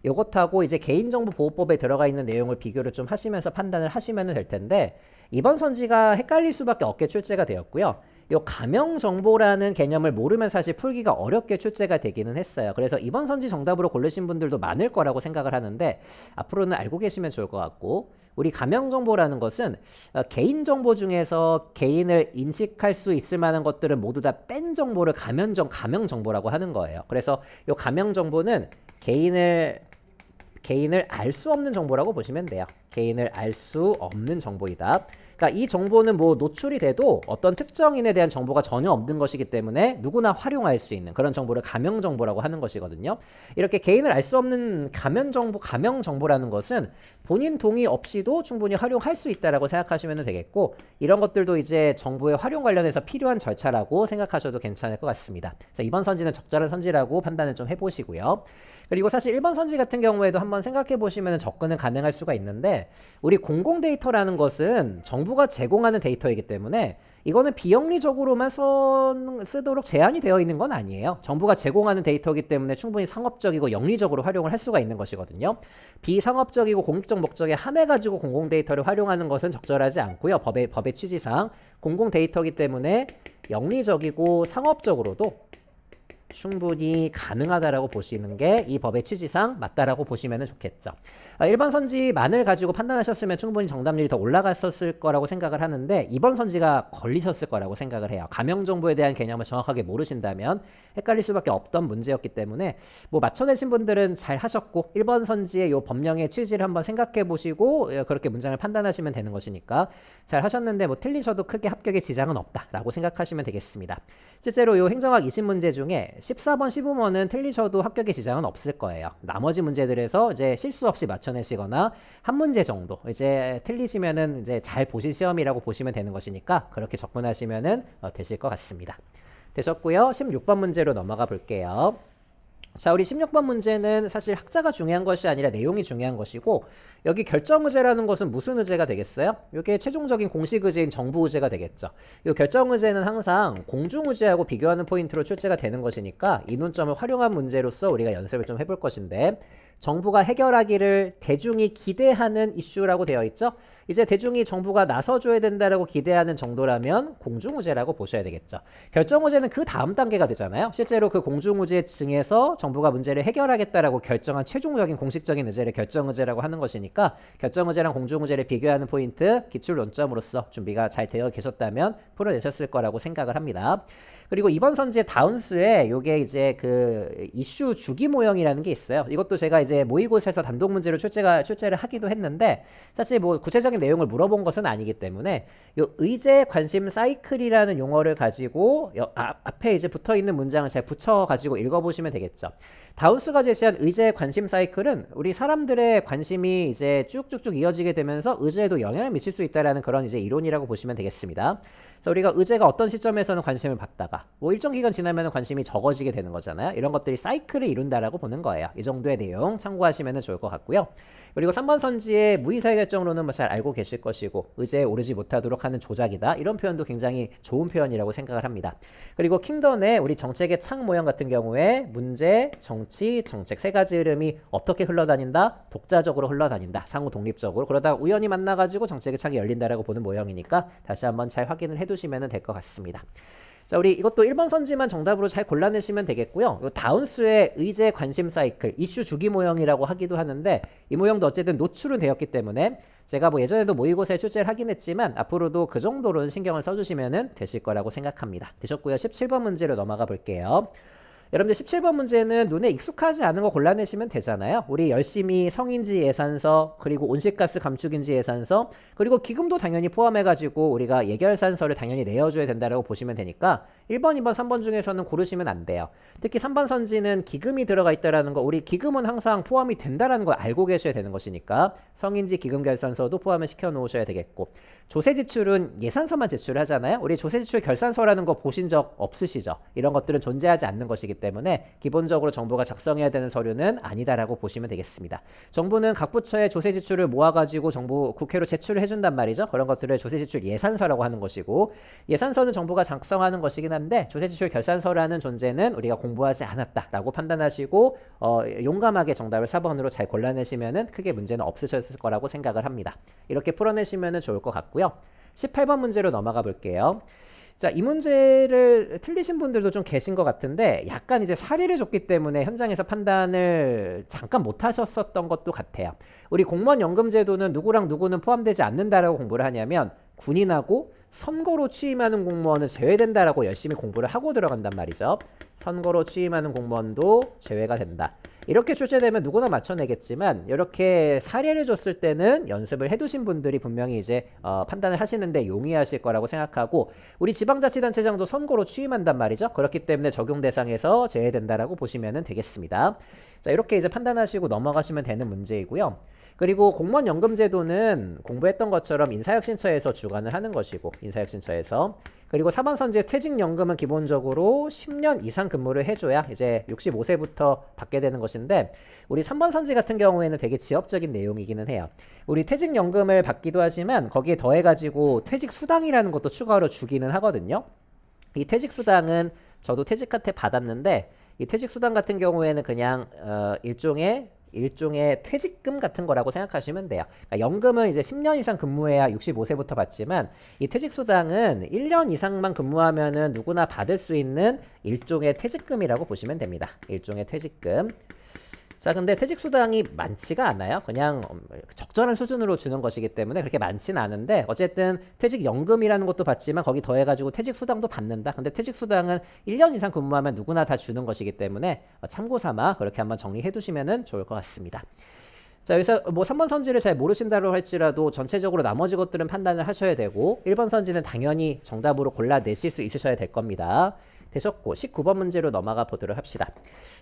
S1: 이것하고 이제 개인정보보호법에 들어가 있는 내용을 비교를 좀 하시면서 판단을 하시면 될 텐데, 이번 선지가 헷갈릴 수밖에 없게 출제가 되었고요. 이 가명정보라는 개념을 모르면 사실 풀기가 어렵게 출제가 되기는 했어요. 그래서 이번 선지 정답으로 고르신 분들도 많을 거라고 생각을 하는데, 앞으로는 알고 계시면 좋을 것 같고, 우리 가명정보라는 것은 개인정보 중에서 개인을 인식할 수 있을 만한 것들은 모두 다 뺀 정보를 가명정보라고 하는 거예요. 그래서 이 가명정보는 개인을 알 수 없는 정보라고 보시면 돼요. 개인을 알 수 없는 정보이다. 그러니까 이 정보는 뭐 노출이 돼도 어떤 특정인에 대한 정보가 전혀 없는 것이기 때문에 누구나 활용할 수 있는 그런 정보를 가명 정보라고 하는 것이거든요. 이렇게 개인을 알 수 없는 가명 정보라는 것은 본인 동의 없이도 충분히 활용할 수 있다라고 생각하시면 되겠고, 이런 것들도 이제 정보의 활용 관련해서 필요한 절차라고 생각하셔도 괜찮을 것 같습니다. 그래서 이번 선지는 적절한 선지라고 판단을 좀 해보시고요. 그리고 사실 1번 선지 같은 경우에도 한번 생각해 보시면 접근은 가능할 수가 있는데, 우리 공공 데이터라는 것은 정부가 제공하는 데이터이기 때문에 이거는 비영리적으로만 쓰도록 제한이 되어 있는 건 아니에요. 정부가 제공하는 데이터이기 때문에 충분히 상업적이고 영리적으로 활용을 할 수가 있는 것이거든요. 비상업적이고 공익적 목적에 한해 가지고 공공 데이터를 활용하는 것은 적절하지 않고요. 법의 취지상 공공 데이터이기 때문에 영리적이고 상업적으로도 충분히 가능하다라고 보시는 게 이 법의 취지상 맞다라고 보시면 좋겠죠. 일반 선지만을 가지고 판단하셨으면 충분히 정답률이 더 올라갔었을 거라고 생각을 하는데, 이번 선지가 걸리셨을 거라고 생각을 해요. 가명 정보에 대한 개념을 정확하게 모르신다면 헷갈릴 수밖에 없던 문제였기 때문에 뭐 맞춰내신 분들은 잘 하셨고, 1번 선지의 요 법령의 취지를 한번 생각해 보시고 그렇게 문장을 판단하시면 되는 것이니까 잘 하셨는데, 뭐 틀리셔도 크게 합격에 지장은 없다라고 생각하시면 되겠습니다. 실제로 요 행정학 20문제 중에 14번, 15번은 틀리셔도 합격에 지장은 없을 거예요. 나머지 문제들에서 이제 실수 없이 맞춰내시거나 한 문제 정도 이제 틀리시면은 이제 잘 보신 시험이라고 보시면 되는 것이니까 그렇게 접근하시면은 되실 것 같습니다. 되셨고요. 16번 문제로 넘어가 볼게요. 자, 우리 16번 문제는 사실 학자가 중요한 것이 아니라 내용이 중요한 것이고, 여기 결정의제라는 것은 무슨 의제가 되겠어요? 이게 최종적인 공식 의제인 정부 의제가 되겠죠. 이 결정의제는 항상 공중의제하고 비교하는 포인트로 출제가 되는 것이니까 이 논점을 활용한 문제로서 우리가 연습을 좀 해볼 것인데, 정부가 해결하기를 대중이 기대하는 이슈라고 되어 있죠. 이제 대중이 정부가 나서줘야 된다라고 기대하는 정도라면 공중의제라고 보셔야 되겠죠. 결정의제는 그 다음 단계가 되잖아요. 실제로 그 공중의제 층에서 정부가 문제를 해결하겠다라고 결정한 최종적인 공식적인 의제를 결정의제라고 하는 것이니까, 결정의제랑 공중의제를 비교하는 포인트 기출 논점으로서 준비가 잘 되어 계셨다면 풀어내셨을 거라고 생각을 합니다. 그리고 이번 선지의 다운수에 요게 이제 그 이슈 주기 모형이라는 게 있어요. 이것도 제가 이제 모의고사에서 단독 문제로 출제를 하기도 했는데, 사실 뭐 구체적인 내용을 물어본 것은 아니기 때문에 요 의제 관심 사이클이라는 용어를 가지고 앞에 이제 붙어 있는 문장을 잘 붙여 가지고 읽어보시면 되겠죠. 다운수가 제시한 의제 관심 사이클은 우리 사람들의 관심이 이제 쭉쭉쭉 이어지게 되면서 의제에도 영향을 미칠 수 있다라는 그런 이제 이론이라고 보시면 되겠습니다. 그래서 우리가 의제가 어떤 시점에서는 관심을 받다가 뭐 일정 기간 지나면 관심이 적어지게 되는 거잖아요. 이런 것들이 사이클을 이룬다라고 보는 거예요. 이 정도의 내용 참고하시면 좋을 것 같고요. 그리고 3번 선지의 무의사 결정론은 뭐 잘 알고 계실 것이고, 의제에 오르지 못하도록 하는 조작이다, 이런 표현도 굉장히 좋은 표현이라고 생각을 합니다. 그리고 킹던의 우리 정책의 창 모형 같은 경우에 문제, 정치, 정책 세 가지 흐름이 어떻게 흘러다닌다? 독자적으로 흘러다닌다. 상호 독립적으로. 그러다 우연히 만나가지고 정책의 창이 열린다라고 보는 모형이니까 다시 한번 잘 확인을 해두시면 될 것 같습니다. 자, 우리 이것도 1번 선지만 정답으로 잘 골라내시면 되겠고요. 다운수의 의제 관심 사이클, 이슈 주기 모형이라고 하기도 하는데, 이 모형도 어쨌든 노출은 되었기 때문에 제가 뭐 예전에도 모의고사에 출제를 하긴 했지만 앞으로도 그 정도로는 신경을 써주시면 되실 거라고 생각합니다. 되셨고요. 17번 문제로 넘어가 볼게요. 여러분들 17번 문제는 눈에 익숙하지 않은 거 골라내시면 되잖아요. 우리 열심히 성인지 예산서, 그리고 온실가스 감축인지 예산서, 그리고 기금도 당연히 포함해가지고 우리가 예결산서를 당연히 내어줘야 된다고 보시면 되니까 1번, 2번, 3번 중에서는 고르시면 안 돼요. 특히 3번 선지는 기금이 들어가 있다는 거, 우리 기금은 항상 포함이 된다는 걸 알고 계셔야 되는 것이니까 성인지 기금 결산서도 포함을 시켜 놓으셔야 되겠고, 조세 지출은 예산서만 제출하잖아요. 우리 조세 지출 결산서라는 거 보신 적 없으시죠? 이런 것들은 존재하지 않는 것이기 때문에 기본적으로 정부가 작성해야 되는 서류는 아니다라고 보시면 되겠습니다. 정부는 각 부처의 조세 지출을 모아가지고 정부 국회로 제출을 해준단 말이죠. 그런 것들을 조세 지출 예산서라고 하는 것이고, 예산서는 정부가 작성하는 것이긴 한데 조세 지출 결산서라는 존재는 우리가 공부하지 않았다라고 판단하시고 용감하게 정답을 4번으로 잘 골라내시면은 크게 문제는 없으셨을 거라고 생각을 합니다. 이렇게 풀어내시면 좋을 것 같고요. 18번 문제로 넘어가 볼게요. 자, 이 문제를 틀리신 분들도 좀 계신 것 같은데, 약간 이제 사례를 줬기 때문에 현장에서 판단을 잠깐 못 하셨었던 것도 같아요. 우리 공무원 연금제도는 누구랑 누구는 포함되지 않는다라고 공부를 하냐면, 군인하고 선거로 취임하는 공무원은 제외된다라고 열심히 공부를 하고 들어간단 말이죠. 선거로 취임하는 공무원도 제외가 된다. 이렇게 출제되면 누구나 맞춰내겠지만 이렇게 사례를 줬을 때는 연습을 해두신 분들이 분명히 이제 판단을 하시는데 용이하실 거라고 생각하고 우리 지방자치단체장도 선거로 취임한단 말이죠. 그렇기 때문에 적용 대상에서 제외된다라고 보시면 되겠습니다. 자, 이렇게 이제 판단하시고 넘어가시면 되는 문제이고요. 그리고 공무원연금제도는 공부했던 것처럼 인사혁신처에서 주관을 하는 것이고 인사혁신처에서 그리고 4번 선지의 퇴직연금은 기본적으로 10년 이상 근무를 해줘야 이제 65세부터 받게 되는 것인데 우리 3번 선지 같은 경우에는 되게 지역적인 내용이기는 해요. 우리 퇴직연금을 받기도 하지만 거기에 더해가지고 퇴직수당이라는 것도 추가로 주기는 하거든요. 이 퇴직수당은 저도 퇴직할 때 받았는데 이 퇴직수당 같은 경우에는 그냥 일종의 퇴직금 같은 거라고 생각하시면 돼요. 그러니까 연금은 이제 10년 이상 근무해야 65세부터 받지만 이 퇴직수당은 1년 이상만 근무하면은 누구나 받을 수 있는 일종의 퇴직금이라고 보시면 됩니다. 일종의 퇴직금. 자, 근데 퇴직수당이 많지가 않아요. 그냥 적절한 수준으로 주는 것이기 때문에 그렇게 많지는 않은데 어쨌든 퇴직연금이라는 것도 받지만 거기 더해가지고 퇴직수당도 받는다. 근데 퇴직수당은 1년 이상 근무하면 누구나 다 주는 것이기 때문에 참고삼아 그렇게 한번 정리해 두시면 좋을 것 같습니다. 자, 여기서 뭐 3번 선지를 잘 모르신다고 할지라도 전체적으로 나머지 것들은 판단을 하셔야 되고 1번 선지는 당연히 정답으로 골라내실 수 있으셔야 될 겁니다. 되셨고 19번 문제로 넘어가 보도록 합시다.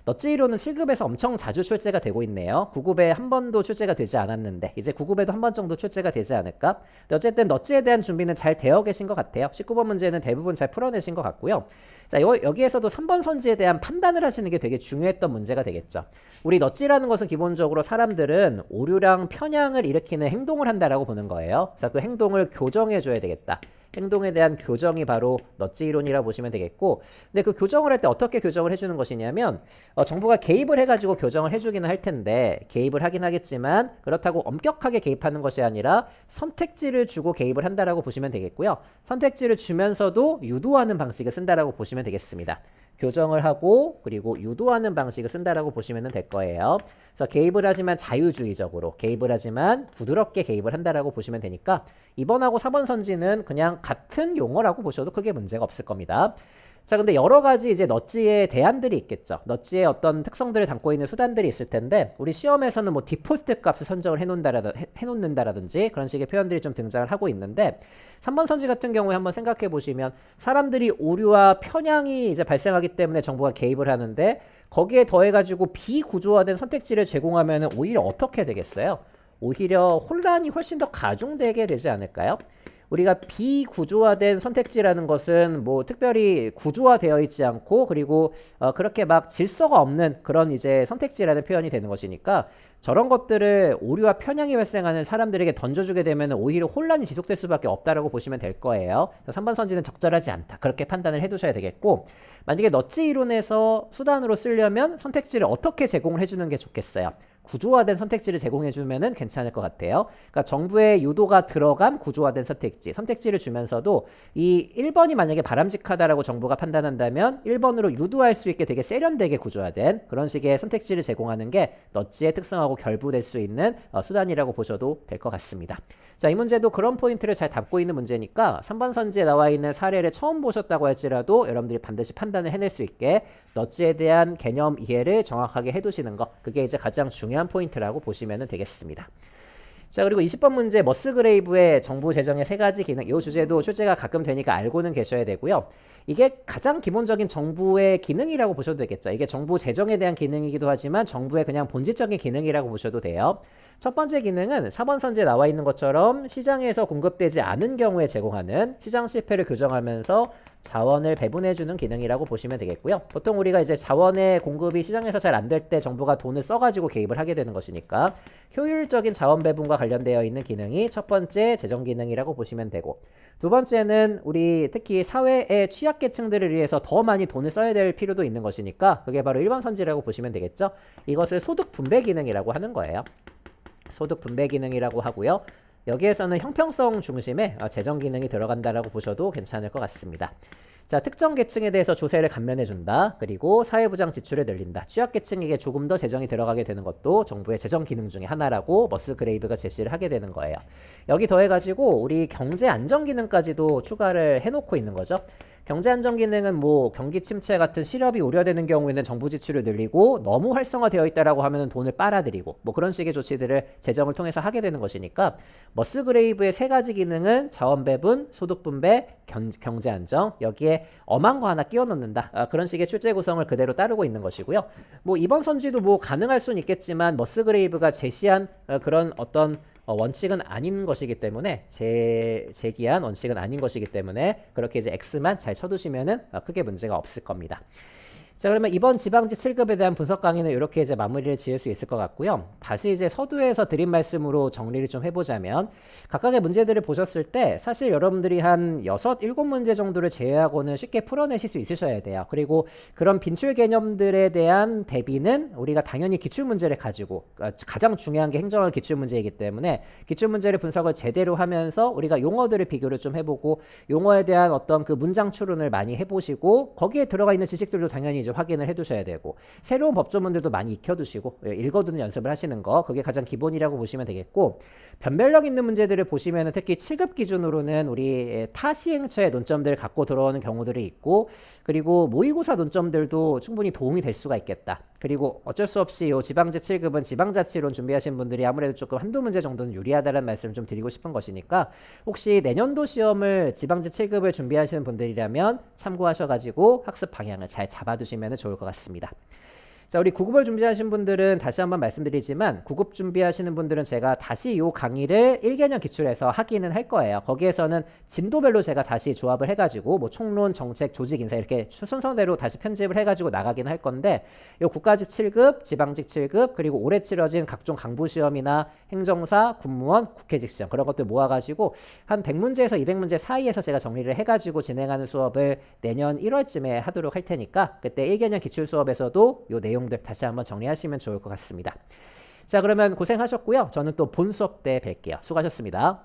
S1: 넛지이론은 7급에서 엄청 자주 출제가 되고 있네요. 9급에 한 번도 출제가 되지 않았는데 이제 9급에도 한 번 정도 출제가 되지 않을까? 어쨌든 넛지에 대한 준비는 잘 되어 계신 것 같아요. 19번 문제는 대부분 잘 풀어내신 것 같고요. 자, 여기에서도 3번 선지에 대한 판단을 하시는 게 되게 중요했던 문제가 되겠죠. 우리 넛지라는 것은 기본적으로 사람들은 오류랑 편향을 일으키는 행동을 한다라고 보는 거예요. 그래서 그 행동을 교정해 줘야 되겠다. 행동에 대한 교정이 바로 넛지 이론이라고 보시면 되겠고 근데 그 교정을 할 때 어떻게 교정을 해주는 것이냐면 정부가 개입을 해가지고 교정을 해주기는 할 텐데 개입을 하긴 하겠지만 그렇다고 엄격하게 개입하는 것이 아니라 선택지를 주고 개입을 한다라고 보시면 되겠고요. 선택지를 주면서도 유도하는 방식을 쓴다라고 보시면 되겠습니다. 교정을 하고 그리고 유도하는 방식을 쓴다라고 보시면 될 거예요. 그래서 개입을 하지만 자유주의적으로 개입을 하지만 부드럽게 개입을 한다라고 보시면 되니까 2번하고 4번 선지는 그냥 같은 용어라고 보셔도 크게 문제가 없을 겁니다. 자, 근데 여러 가지 이제 넛지의 대안들이 있겠죠. 넛지의 어떤 특성들을 담고 있는 수단들이 있을 텐데 우리 시험에서는 뭐 디폴트 값을 선정을 해놓는다라든지 그런 식의 표현들이 좀 등장을 하고 있는데 3번 선지 같은 경우에 한번 생각해 보시면 사람들이 오류와 편향이 이제 발생하기 때문에 정부가 개입을 하는데 거기에 더해가지고 비구조화된 선택지를 제공하면 오히려 어떻게 되겠어요? 오히려 혼란이 훨씬 더 가중되게 되지 않을까요? 우리가 비구조화된 선택지라는 것은 뭐 특별히 구조화되어 있지 않고 그리고 그렇게 막 질서가 없는 그런 이제 선택지라는 표현이 되는 것이니까 저런 것들을 오류와 편향이 발생하는 사람들에게 던져주게 되면 오히려 혼란이 지속될 수밖에 없다라고 보시면 될 거예요. 3번 선지는 적절하지 않다. 그렇게 판단을 해두셔야 되겠고 만약에 넛지 이론에서 수단으로 쓰려면 선택지를 어떻게 제공을 해주는 게 좋겠어요? 구조화된 선택지를 제공해주면 괜찮을 것 같아요. 그러니까 정부의 유도가 들어간 구조화된 선택지를 주면서도 이 1번이 만약에 바람직하다라고 정부가 판단한다면 1번으로 유도할 수 있게 되게 세련되게 구조화된 그런 식의 선택지를 제공하는 게 넛지의 특성하고 결부될 수 있는 수단이라고 보셔도 될 것 같습니다. 자, 이 문제도 그런 포인트를 잘 담고 있는 문제니까 3번 선지에 나와 있는 사례를 처음 보셨다고 할지라도 여러분들이 반드시 판단을 해낼 수 있게 넛지에 대한 개념 이해를 정확하게 해두시는 거 그게 이제 가장 중요한 포인트라고 보시면 되겠습니다. 자, 그리고 20번 문제 머스그레이브의 정부 재정의 세 가지 기능 이 주제도 출제가 가끔 되니까 알고는 계셔야 되고요. 이게 가장 기본적인 정부의 기능이라고 보셔도 되겠죠. 이게 정부 재정에 대한 기능이기도 하지만 정부의 그냥 본질적인 기능이라고 보셔도 돼요. 첫 번째 기능은 4번 선지에 나와 있는 것처럼 시장에서 공급되지 않은 경우에 제공하는 시장 실패를 교정하면서 자원을 배분해주는 기능이라고 보시면 되겠고요. 보통 우리가 이제 자원의 공급이 시장에서 잘 안 될 때 정부가 돈을 써가지고 개입을 하게 되는 것이니까 효율적인 자원 배분과 관련되어 있는 기능이 첫 번째 재정 기능이라고 보시면 되고 두 번째는 우리 특히 사회의 취약계층들을 위해서 더 많이 돈을 써야 될 필요도 있는 것이니까 그게 바로 1번 선지라고 보시면 되겠죠. 이것을 소득 분배 기능이라고 하는 거예요. 소득 분배 기능이라고 하고요. 여기에서는 형평성 중심의 재정 기능이 들어간다라고 보셔도 괜찮을 것 같습니다. 자, 특정 계층에 대해서 조세를 감면해준다. 그리고 사회보장 지출을 늘린다. 취약계층에게 조금 더 재정이 들어가게 되는 것도 정부의 재정 기능 중에 하나라고 머스그레이브가 제시를 하게 되는 거예요. 여기 더해가지고 우리 경제 안정 기능까지도 추가를 해놓고 있는 거죠. 경제 안정 기능은 뭐 경기 침체 같은 실업이 우려되는 경우에는 정부 지출을 늘리고 너무 활성화되어 있다라고 하면은 돈을 빨아들이고 뭐 그런 식의 조치들을 재정을 통해서 하게 되는 것이니까 머스그레이브의 세 가지 기능은 자원 배분, 소득 분배, 경제 안정 여기에 엄한 거 하나 끼워 넣는다. 그런 식의 출제 구성을 그대로 따르고 있는 것이고요. 뭐 이번 선지도 뭐 가능할 수는 있겠지만 머스그레이브가 제시한 그런 어떤 원칙은 아닌 것이기 때문에 제기한 원칙은 아닌 것이기 때문에 그렇게 이제 X만 잘 쳐두시면은 크게 문제가 없을 겁니다. 자, 그러면 이번 지방직 7급에 대한 분석 강의는 이렇게 이제 마무리를 지을 수 있을 것 같고요. 다시 이제 서두에서 드린 말씀으로 정리를 좀 해보자면 각각의 문제들을 보셨을 때 사실 여러분들이 한 6, 7문제 정도를 제외하고는 쉽게 풀어내실 수 있으셔야 돼요. 그리고 그런 빈출 개념들에 대한 대비는 우리가 당연히 기출문제를 가지고 가장 중요한 게 행정학 기출문제이기 때문에 기출문제를 분석을 제대로 하면서 우리가 용어들을 비교를 좀 해보고 용어에 대한 어떤 그 문장 추론을 많이 해보시고 거기에 들어가 있는 지식들도 당연히 확인을 해두셔야 되고 새로운 법조문들도 많이 익혀두시고 읽어두는 연습을 하시는 거 그게 가장 기본이라고 보시면 되겠고 변별력 있는 문제들을 보시면 특히 7급 기준으로는 우리 타시행처의 논점들을 갖고 들어오는 경우들이 있고 그리고 모의고사 논점들도 충분히 도움이 될 수가 있겠다. 그리고 어쩔 수 없이 요 지방제 7급은 지방자치론 준비하신 분들이 아무래도 조금 한두 문제 정도는 유리하다는 말씀을 좀 드리고 싶은 것이니까 혹시 내년도 시험을 지방제 7급을 준비하시는 분들이라면 참고하셔가지고 학습 방향을 잘 잡아두시면 좋을 것 같습니다. 자, 우리 9급을 준비하신 분들은 다시 한번 말씀드리지만 9급 준비하시는 분들은 제가 다시 이 강의를 1개년 기출해서 하기는 할 거예요. 거기에서는 진도별로 제가 다시 조합을 해가지고 뭐 총론, 정책, 조직, 인사 이렇게 순서대로 다시 편집을 해가지고 나가긴 할 건데 이 국가직 7급, 지방직 7급 그리고 올해 치러진 각종 강부시험이나 행정사, 군무원, 국회직 시험 그런 것들 모아가지고 한 100문제에서 200문제 사이에서 제가 정리를 해가지고 진행하는 수업을 내년 1월쯤에 하도록 할 테니까 그때 1개년 기출 수업에서도 이 내용들 다시 한번 정리하시면 좋을 것 같습니다. 자, 그러면 고생하셨고요. 저는 또 본 수업 때 뵐게요. 수고하셨습니다.